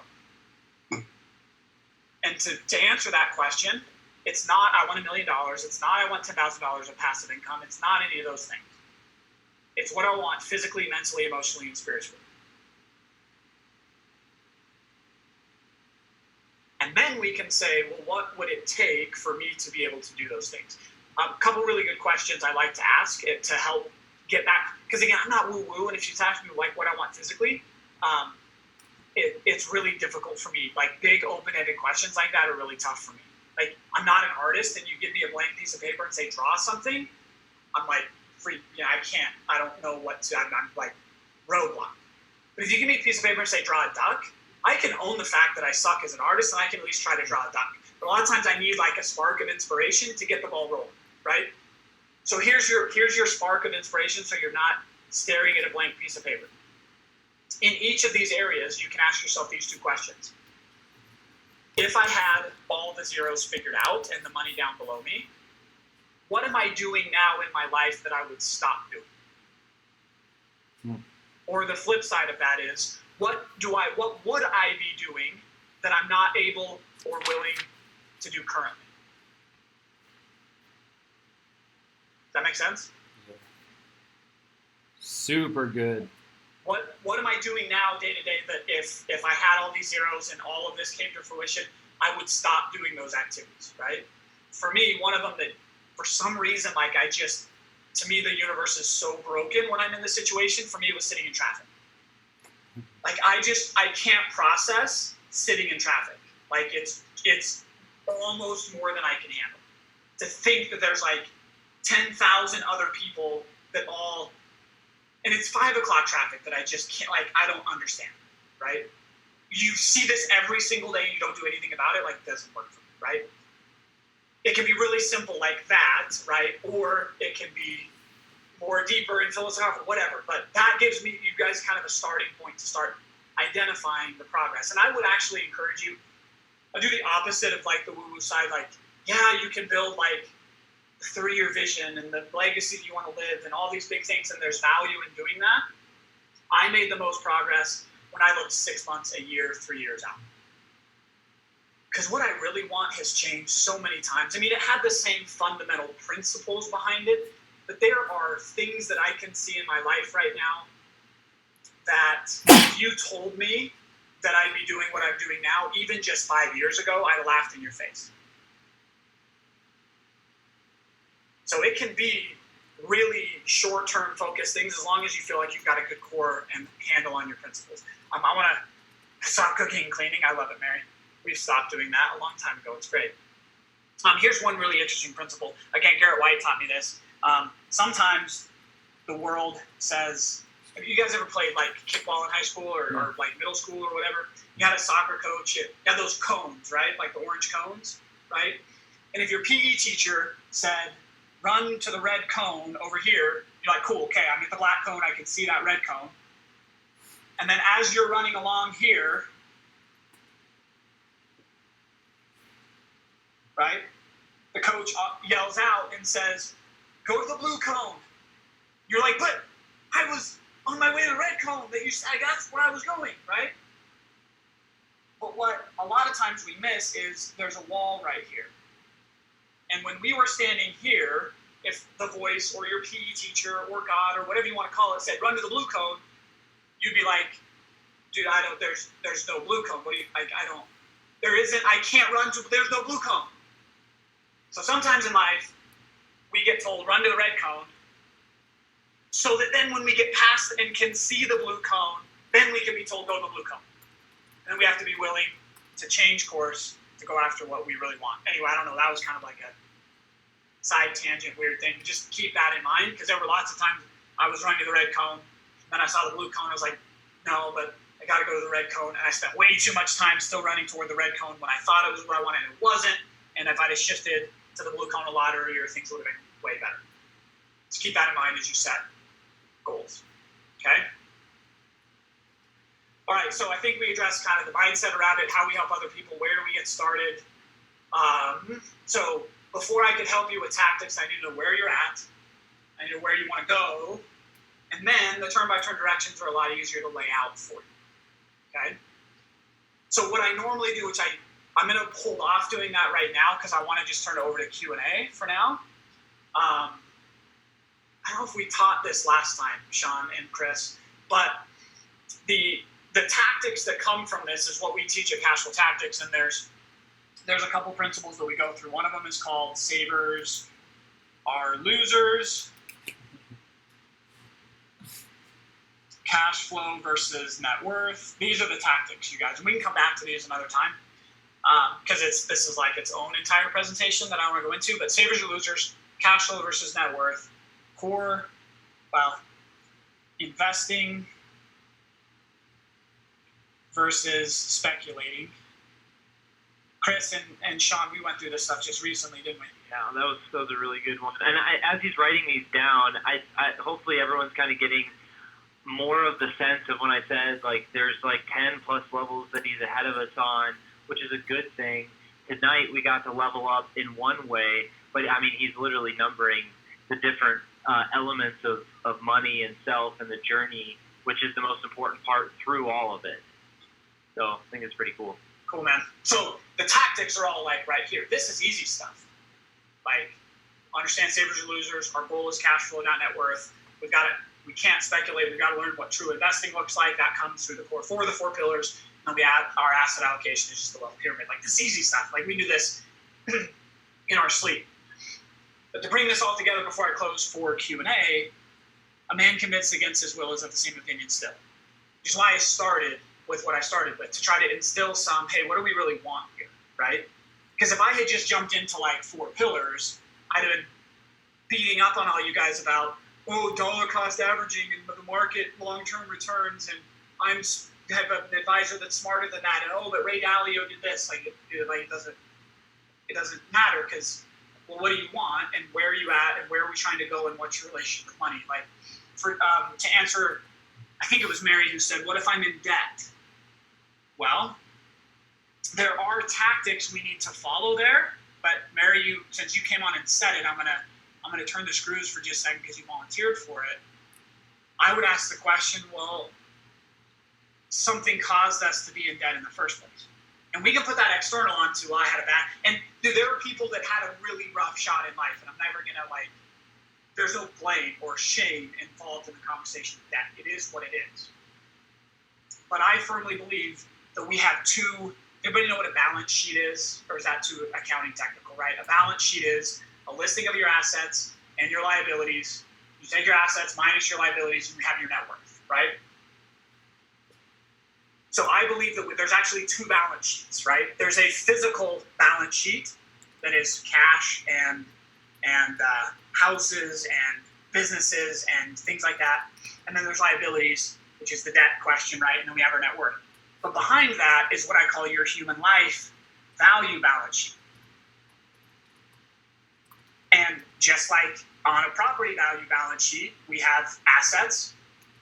Speaker 3: And to answer that question, it's not I want $1 million. It's not I want $10,000 of passive income. It's not any of those things. It's what I want physically, mentally, emotionally, and spiritually. And then we can say, well, what would it take for me to be able to do those things? A couple really good questions I like to ask to help get back. Because again, I'm not woo-woo, and if she's asking me like what I want physically, it's really difficult for me. Like big open-ended questions like that are really tough for me. Like I'm not an artist, and you give me a blank piece of paper and say draw something, I'm like, I can't. I don't know what to. I'm like roadblock. But if you give me a piece of paper and say draw a duck, I can own the fact that I suck as an artist, and I can at least try to draw a duck. But a lot of times I need like a spark of inspiration to get the ball rolling, right? So here's your spark of inspiration, so you're not staring at a blank piece of paper. In each of these areas, you can ask yourself these two questions. If I had all the zeros figured out and the money down below me, what am I doing now in my life that I would stop doing? Or the flip side of that is, what would I be doing that I'm not able or willing to do currently? Does that make sense?
Speaker 2: Super good.
Speaker 3: What am I doing now day to day that if I had all these zeros and all of this came to fruition, I would stop doing those activities, right? For me, one of them that for some reason, like to me, the universe is so broken when I'm in this situation. For me, it was sitting in traffic. Like I can't process sitting in traffic. Like it's almost more than I can handle. To think that there's like 10,000 other people that all, and it's 5 o'clock traffic that I just can't, like, I don't understand, right? You see this every single day and you don't do anything about it, like, it doesn't work for me, right? It can be really simple like that, right? Or it can be more deeper and philosophical, whatever. But that gives me, you guys, kind of a starting point to start identifying the progress. And I would actually encourage you, I do the opposite of like the woo-woo side, like, yeah, you can build like the 3-year vision and the legacy that you want to live and all these big things, and there's value in doing that. I made the most progress when I looked 6 months, a year, 3 years out. Because what I really want has changed so many times. I mean, it had the same fundamental principles behind it, but there are things that I can see in my life right now that if you told me that I'd be doing what I'm doing now, even just 5 years ago, I'd have laughed in your face. So it can be really short-term focused things as long as you feel like you've got a good core and handle on your principles. I want to stop cooking and cleaning. I love it, Mary. We've stopped doing that a long time ago. It's great. Here's one really interesting principle. Again, Garrett White taught me this. Sometimes the world says, have you guys ever played like kickball in high school or like middle school or whatever? You had a soccer coach. You had those cones, right? Like the orange cones, right? And if your PE teacher said, run to the red cone over here, you're like, cool, okay, I'm at the black cone. I can see that red cone. And then as you're running along here, right, the coach yells out and says, go to the blue cone. You're like, but I was on my way to the red cone that you said, that's where I was going, right? But what a lot of times we miss is there's a wall right here. And when we were standing here, if the voice or your PE teacher or God or whatever you want to call it said, run to the blue cone, you'd be like, dude, there's no blue cone. What do you, I can't run to, there's no blue cone. So sometimes in life, we get told, run to the red cone, so that then when we get past and can see the blue cone, then we can be told, go to the blue cone. And we have to be willing to change course to go after what we really want. Anyway, I don't know, that was kind of like a side tangent, weird thing. Just keep that in mind, because there were lots of times I was running to the red cone, then I saw the blue cone, I was like, no, but I got to go to the red cone, and I spent way too much time still running toward the red cone when I thought it was what I wanted, and it wasn't, and if I'd have shifted to the blue cone a lot earlier, things would have been way better. Just keep that in mind as you set goals, okay? All right, so I think we addressed kind of the mindset around it, how we help other people, where do we get started. So before I could help you with tactics, I need to know where you're at, I need to know where you want to go, and then the turn-by-turn directions are a lot easier to lay out for you, okay? So what I normally do, which I'm going to hold off doing that right now because I want to just turn it over to Q&A for now. I don't know if we taught this last time, Sean and Chris, but the tactics that come from this is what we teach at Cashflow Tactics, and there's a couple principles that we go through. One of them is called savers are losers, cash flow versus net worth. These are the tactics, you guys. And we can come back to these another time because this is like its own entire presentation that I want to go into. But savers are losers, cash flow versus net worth, core, investing versus speculating. Chris and Sean, we went through this stuff just recently, didn't we?
Speaker 1: Yeah, that was a really good one. And as he's writing these down, I hopefully everyone's kind of getting more of the sense of when I said, like, there's like 10 plus levels that he's ahead of us on, which is a good thing. Tonight we got to level up in one way, but I mean, he's literally numbering the different elements of money and self and the journey, which is the most important part through all of it. So I think it's pretty cool.
Speaker 3: Cool, man. So the tactics are all like right here. This is easy stuff. Like, understand savers or losers. Our goal is cash flow, not net worth. We can't speculate. We've got to learn what true investing looks like. That comes through the core four pillars. And our asset allocation is just the wealth pyramid. Like, this easy stuff. Like, we do this in our sleep. But to bring this all together before I close for Q&A, a man convinced against his will is of the same opinion still. Which is why I started with what I started with, to try to instill some, hey, what do we really want here, right? Because if I had just jumped into like 4 pillars, I'd have been beating up on all you guys about, dollar cost averaging and the market long-term returns, and I have an advisor that's smarter than that, and but Ray Dalio did this. Like, it doesn't matter, because, well, what do you want, and where are you at, and where are we trying to go, and what's your relationship with money? Like, to answer, I think it was Mary who said, what if I'm in debt? Well, there are tactics we need to follow there, but Mary, since you came on and said it, I'm gonna turn the screws for just a second because you volunteered for it. I would ask the question, well, something caused us to be in debt in the first place. And we can put that external onto, I had a bad, and dude, there are people that had a really rough shot in life, and I'm never gonna there's no blame or shame involved in the conversation of debt. It is what it is. But I firmly believe that we have everybody know what a balance sheet is? Or is that too accounting technical, right? A balance sheet is a listing of your assets and your liabilities. You take your assets minus your liabilities, and you have your net worth, right? So I believe that there's actually 2 balance sheets, right? There's a physical balance sheet that is cash and houses and businesses and things like that. And then there's liabilities, which is the debt question, right? And then we have our net worth. But behind that is what I call your human life value balance sheet. And just like on a property value balance sheet, we have assets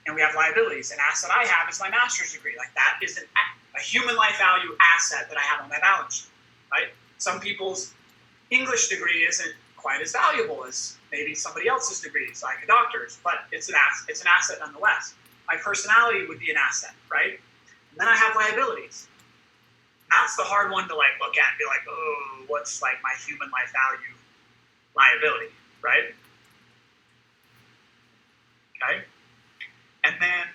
Speaker 3: and we have liabilities. An asset I have is my master's degree. Like, that is a human life value asset that I have on my balance sheet, right? Some people's English degree isn't quite as valuable as maybe somebody else's degrees, like a doctor's, but it's an asset nonetheless. My personality would be an asset, right? And then I have liabilities. That's the hard one to look at and be like, oh, what's my human life value liability, right? Okay. And then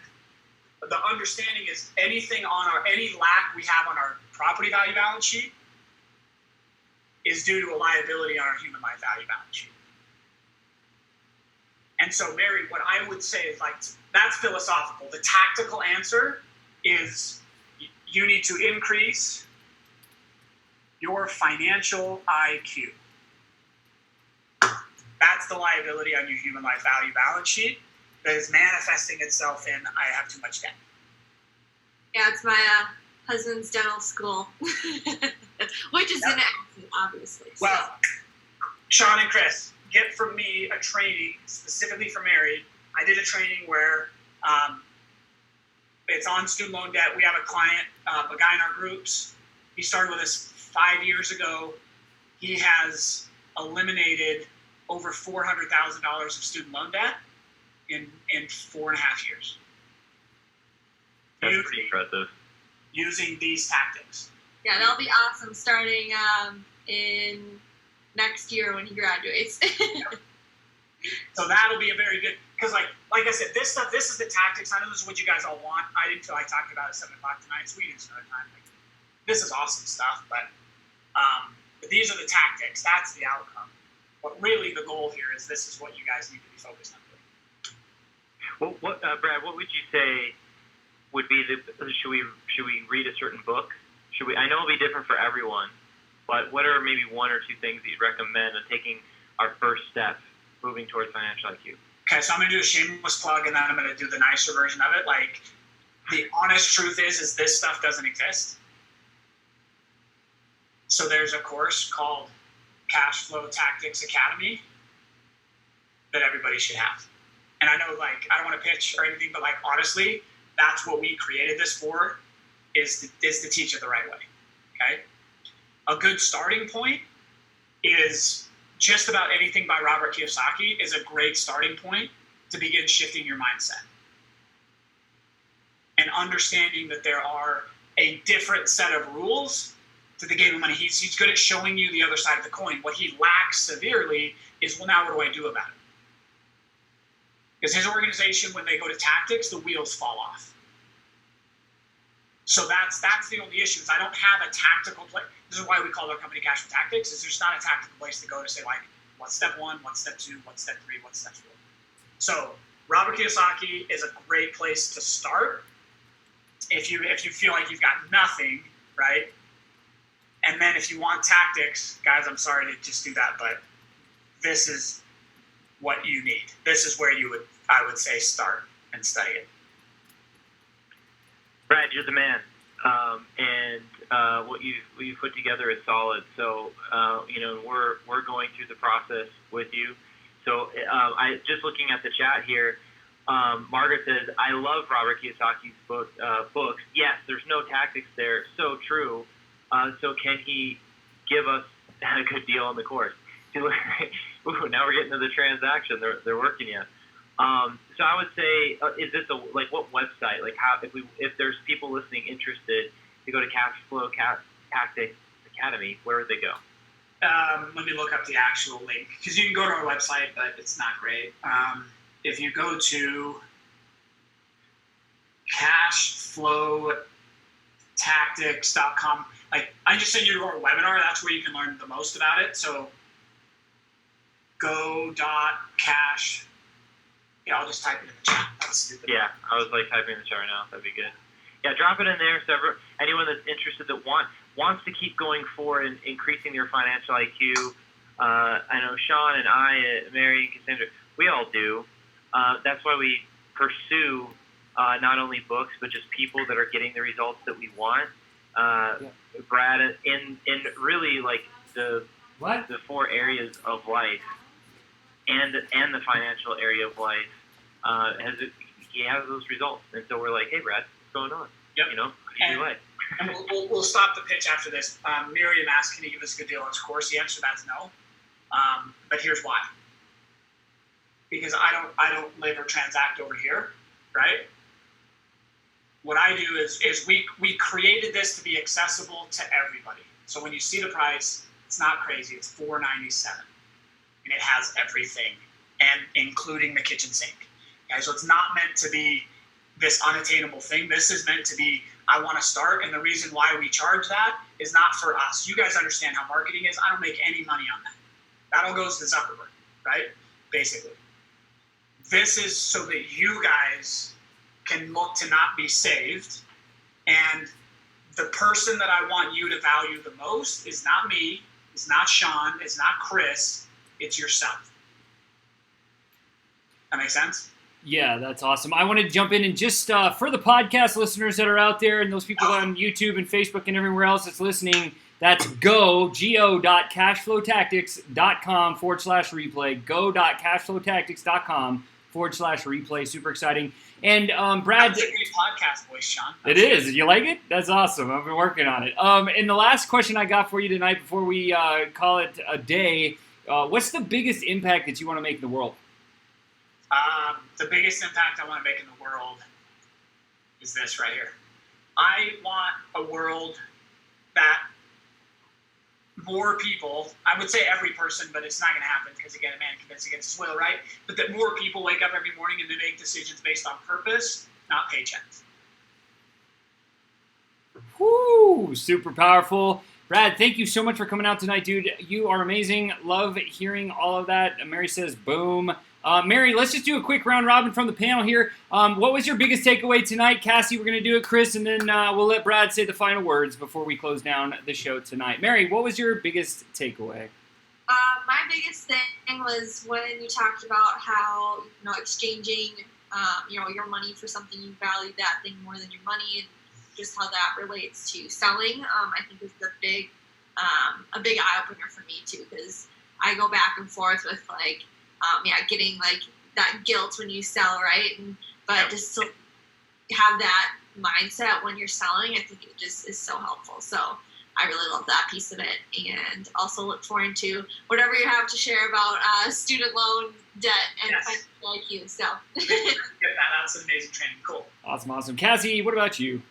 Speaker 3: the understanding is any lack we have on our property value balance sheet is due to a liability on our human life value balance sheet. And so, Mary, what I would say is that's philosophical. The tactical answer is you need to increase your financial IQ. That's the liability on your human life value balance sheet that is manifesting itself in, I have too much debt.
Speaker 4: Yeah, it's my husband's dental school, which is an accident, obviously. So.
Speaker 3: Well, Sean and Chris, get from me a training specifically for Mary. I did a training where it's on student loan debt. We have a client, a guy in our groups. He started with us 5 years ago. He has eliminated over $400,000 of student loan debt in 4.5 years.
Speaker 1: That's pretty impressive.
Speaker 3: Using these tactics.
Speaker 4: Yeah, that'll be awesome starting in next year when he graduates.
Speaker 3: So that'll be a very good, because like I said, this is the tactics. I know this is what you guys all want. I didn't feel like talking about it at 7 o'clock tonight, so we can do another time. This is awesome stuff, but these are the tactics. That's the outcome. But really the goal here is this is what you guys need to be focused on doing.
Speaker 1: Well, Brad, what would you say would be should we read a certain book? I know it'll be different for everyone, but what are maybe 1 or 2 things that you'd recommend in taking our first step moving towards financial IQ?
Speaker 3: Okay, so I'm going to do a shameless plug, and then I'm going to do the nicer version of it. The honest truth is this stuff doesn't exist. So there's a course called Cash Flow Tactics Academy that everybody should have. And I know, I don't want to pitch or anything, but honestly, that's what we created this for, is to teach it the right way, okay? A good starting point is just about anything by Robert Kiyosaki is a great starting point to begin shifting your mindset. And understanding that there are a different set of rules to the game of money. He's good at showing you the other side of the coin. What he lacks severely is, well, now what do I do about it? Because his organization, when they go to tactics, the wheels fall off. So that's the only issue is I don't have a tactical place. This is why we call our company Cash Flow Tactics, is there's not a tactical place to go to say like, what's step 1, what's step 2, what's step 3, what's step 4. So Robert Kiyosaki is a great place to start if you feel like you've got nothing, right? And then if you want tactics, guys, I'm sorry to just do that, but this is what you need. This is where I would say start and study it.
Speaker 1: Brad, you're the man, and what you put together is solid. So we're going through the process with you. So I just looking at the chat here. Margaret says, "I love Robert Kiyosaki's books. Yes, there's no tactics there. So true. So can he give us a good deal on the course?" Ooh, now we're getting to the transaction. They're working yet. So I would say, is this what website? Like how if there's people listening interested to go to Cash Flow Tactics Academy, where would they go?
Speaker 3: Let me look up the actual link because you can go to our website, but it's not great. If you go to cashflowtactics.com, like I just sent you to our webinar. That's where you can learn the most about it. So go.cash. Yeah, I'll just type it in the chat. That's stupid.
Speaker 1: Yeah, I was typing in the chat right now. That'd be good. Yeah, drop it in there. So anyone that's interested that wants to keep going forward and increasing their financial IQ. I know Sean and I, Mary and Cassandra, we all do. That's why we pursue not only books but just people that are getting the results that we want. Brad, in really the 4 areas of life and the financial area of life, he has those results, and so we're like, hey Brad, what's going on?
Speaker 3: Yep.
Speaker 1: How do you like?
Speaker 3: And we'll stop the pitch after this. Miriam asked, can you give us a good deal on his course? The answer to that's no. But here's why. Because I don't live or transact over here, right? What I do is we created this to be accessible to everybody. So when you see the price, it's not crazy. It's $497, and it has everything, and including the kitchen sink. Okay, so it's not meant to be this unattainable thing. This is meant to be, I want to start, and the reason why we charge that is not for us. You guys understand how marketing is. I don't make any money on that. That all goes to Zuckerberg, right? Basically. This is so that you guys can look to not be saved, and the person that I want you to value the most is not me, it's not Sean, it's not Chris, it's yourself. That make sense?
Speaker 2: Yeah, that's awesome. I want to jump in and just for the podcast listeners that are out there and those people on YouTube and Facebook and everywhere else that's listening, that's go.cashflowtactics.com/replay, go.cashflowtactics.com/replay. Super exciting. And Brad,
Speaker 3: that's a great podcast voice, Sean.
Speaker 2: It is. You like it? That's awesome. I've been working on it. And the last question I got for you tonight before we call it a day, what's the biggest impact that you want to make in the world?
Speaker 3: The biggest impact I want to make in the world is this right here. I want a world that more people, I would say every person, but it's not going to happen because, again, a man convinced against his will, right? But that more people wake up every morning and they make decisions based on purpose, not paychecks.
Speaker 2: Whoo! Super powerful. Brad, thank you so much for coming out tonight, dude. You are amazing. Love hearing all of that. Mary says, boom. Mary, let's just do a quick round robin from the panel here. What was your biggest takeaway tonight? Cassie, we're going to do it. Chris, and then we'll let Brad say the final words before we close down the show tonight. Mary, what was your biggest takeaway?
Speaker 4: My biggest thing was when you talked about how, exchanging, your money for something, you value that thing more than your money, and just how that relates to selling, I think is a big eye-opener for me, too, because I go back and forth with, getting, that guilt when you sell, right? But just to have that mindset when you're selling, I think it just is so helpful. So I really love that piece of it, and also look forward to whatever you have to share about student loan debt and financial IQ. So
Speaker 3: get that. That's an amazing training. Cool.
Speaker 2: Awesome. Cassie, what about you?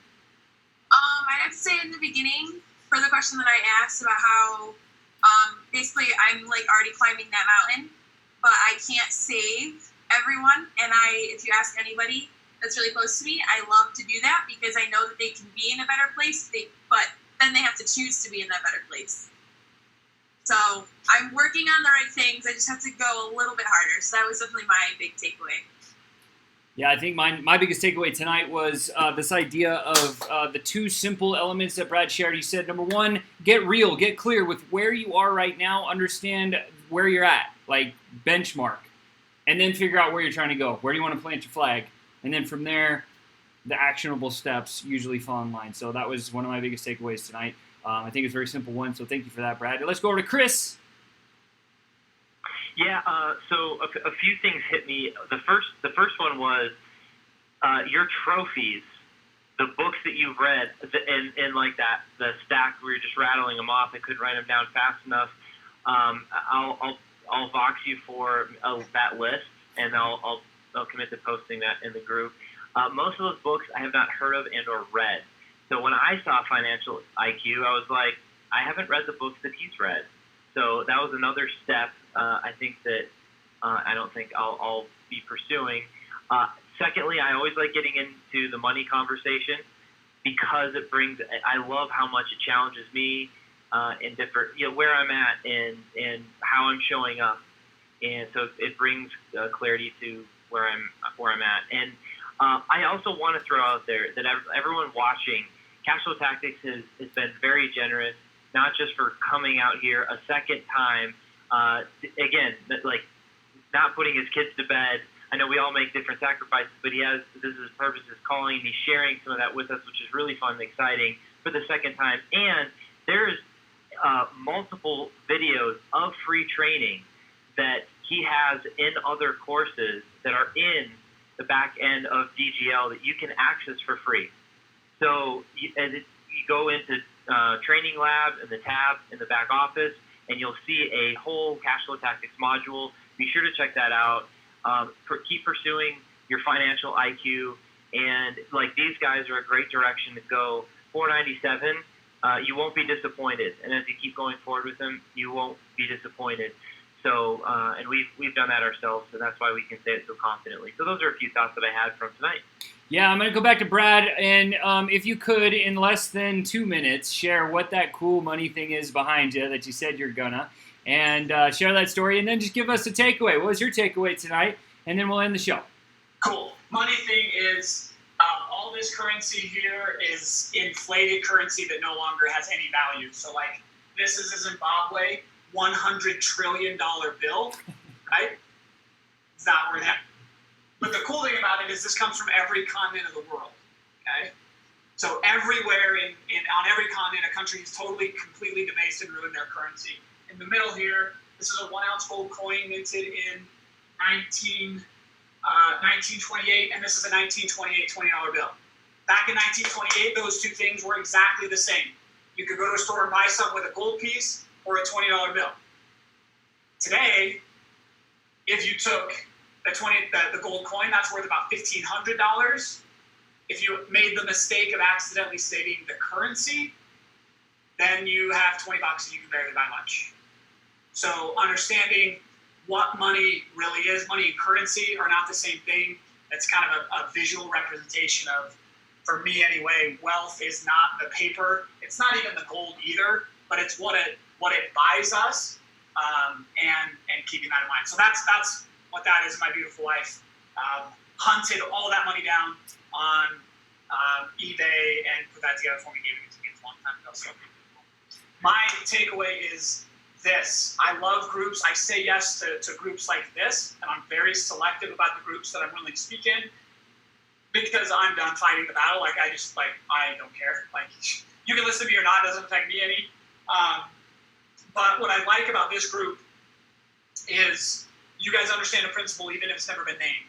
Speaker 5: I have to say in the beginning, for the question that I asked about how basically I'm already climbing that mountain, but I can't save everyone. And if you ask anybody, that's really close to me, I love to do that because I know that they can be in a better place, but then they have to choose to be in that better place. So I'm working on the right things. I just have to go a little bit harder. So that was definitely my big takeaway.
Speaker 2: Yeah, I think my biggest takeaway tonight was this idea of the two simple elements that Brad shared. He said, number one, get real, get clear with where you are right now, understand where you're at, like benchmark, and then figure out where you're trying to go. Where do you want to plant your flag? And then from there, the actionable steps usually fall in line. So that was one of my biggest takeaways tonight. I think it's a very simple one, so thank you for that, Brad. Let's go over to Chris.
Speaker 1: Yeah, so a few things hit me. The first one was your trophies, the books that you've read, and like that, the stack where you're just rattling them off. I couldn't write them down fast enough. I'll vox you for that list, and I'll commit to posting that in the group. Most of those books I have not heard of and or read. So when I saw Financial IQ, I was like, I haven't read the books that he's read. So that was another step. I think that I don't think I'll be pursuing. Secondly, I always like getting into the money conversation because it brings. I love how much it challenges me in different, where I'm at and how I'm showing up, and so it brings clarity to where I'm at. And I also want to throw out there that everyone watching, Cash Flow Tactics has been very generous, not just for coming out here a second time. Again, like not putting his kids to bed. I know we all make different sacrifices, but this is his purpose, his calling. He's sharing some of that with us, which is really fun and exciting for the second time. And there's multiple videos of free training that he has in other courses that are in the back end of DGL that you can access for free. So you go into Training Lab in the tab in the back office, and you'll see a whole Cash Flow Tactics module. Be sure to check that out. Keep pursuing your financial IQ, and like these guys are a great direction to go. $497, you won't be disappointed, and as you keep going forward with them, you won't be disappointed. So, and we've done that ourselves, so that's why we can say it so confidently. So those are a few thoughts that I had from tonight.
Speaker 2: Yeah, I'm going to go back to Brad, and if you could, in less than 2 minutes, share what that cool money thing is behind you that you said you're gonna, and share that story, and then just give us a takeaway. What was your takeaway tonight? And then we'll end the show.
Speaker 3: Cool. Money thing is all this currency here is inflated currency that no longer has any value. So, like, this is a Zimbabwe $100 trillion bill, right? It's not worth it. But the cool thing about it is this comes from every continent of the world, okay? So everywhere on every continent, a country has totally, completely debased and ruined their currency. In the middle here, this is a 1 ounce gold coin minted in 1928, and this is a 1928 $20 bill. Back in 1928, those two things were exactly the same. You could go to a store and buy something with a gold piece or a $20 bill. Today, if you took the gold coin, that's worth about $1,500. If you made the mistake of accidentally stating the currency, then you have $20 and you can barely buy much. So understanding what money really is, money and currency are not the same thing. It's kind of a visual representation of, for me anyway, wealth is not the paper. It's not even the gold either, but it's what it buys us, and keeping that in mind. So that's what that is. My beautiful wife hunted all that money down on eBay and put that together for me, gave it to me a long time ago. So my takeaway is this. I love groups. I say yes to groups like this, and I'm very selective about the groups that I'm willing to speak in because I'm done fighting the battle. I don't care. Like, you can listen to me or not, it doesn't affect me any. But what I like about this group is you guys understand a principle even if it's never been named.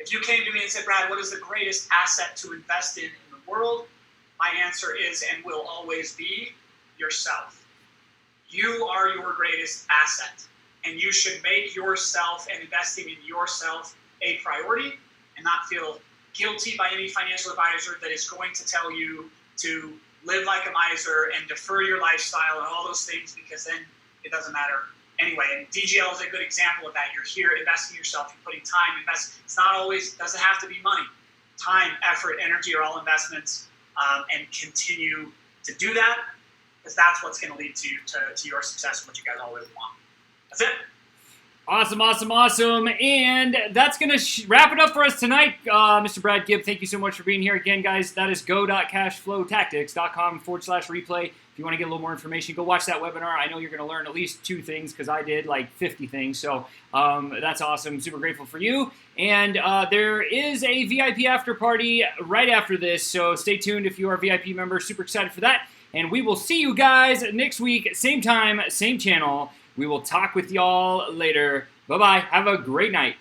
Speaker 3: If you came to me and said, Brad, what is the greatest asset to invest in the world? My answer is and will always be yourself. You are your greatest asset, and you should make yourself and investing in yourself a priority and not feel guilty by any financial advisor that is going to tell you to live like a miser and defer your lifestyle and all those things, because then it doesn't matter anyway. And DGL is a good example of that. You're here investing in yourself, you're putting time, it's not always, doesn't have to be money. time, effort, energy are all investments, and continue to do that, because that's what's going to lead to your success and what you guys all really want. That's it.
Speaker 2: Awesome. And that's going to wrap it up for us tonight. Mr. Brad Gibb, thank you so much for being here again, guys. That is go.cashflowtactics.com/replay. If you want to get a little more information, go watch that webinar. I know you're going to learn at least 2 things because I did like 50 things. So that's awesome. Super grateful for you. And there is a VIP after party right after this. So stay tuned if you are a VIP member. Super excited for that. And we will see you guys next week. Same time, same channel. We will talk with y'all later. Bye-bye. Have a great night.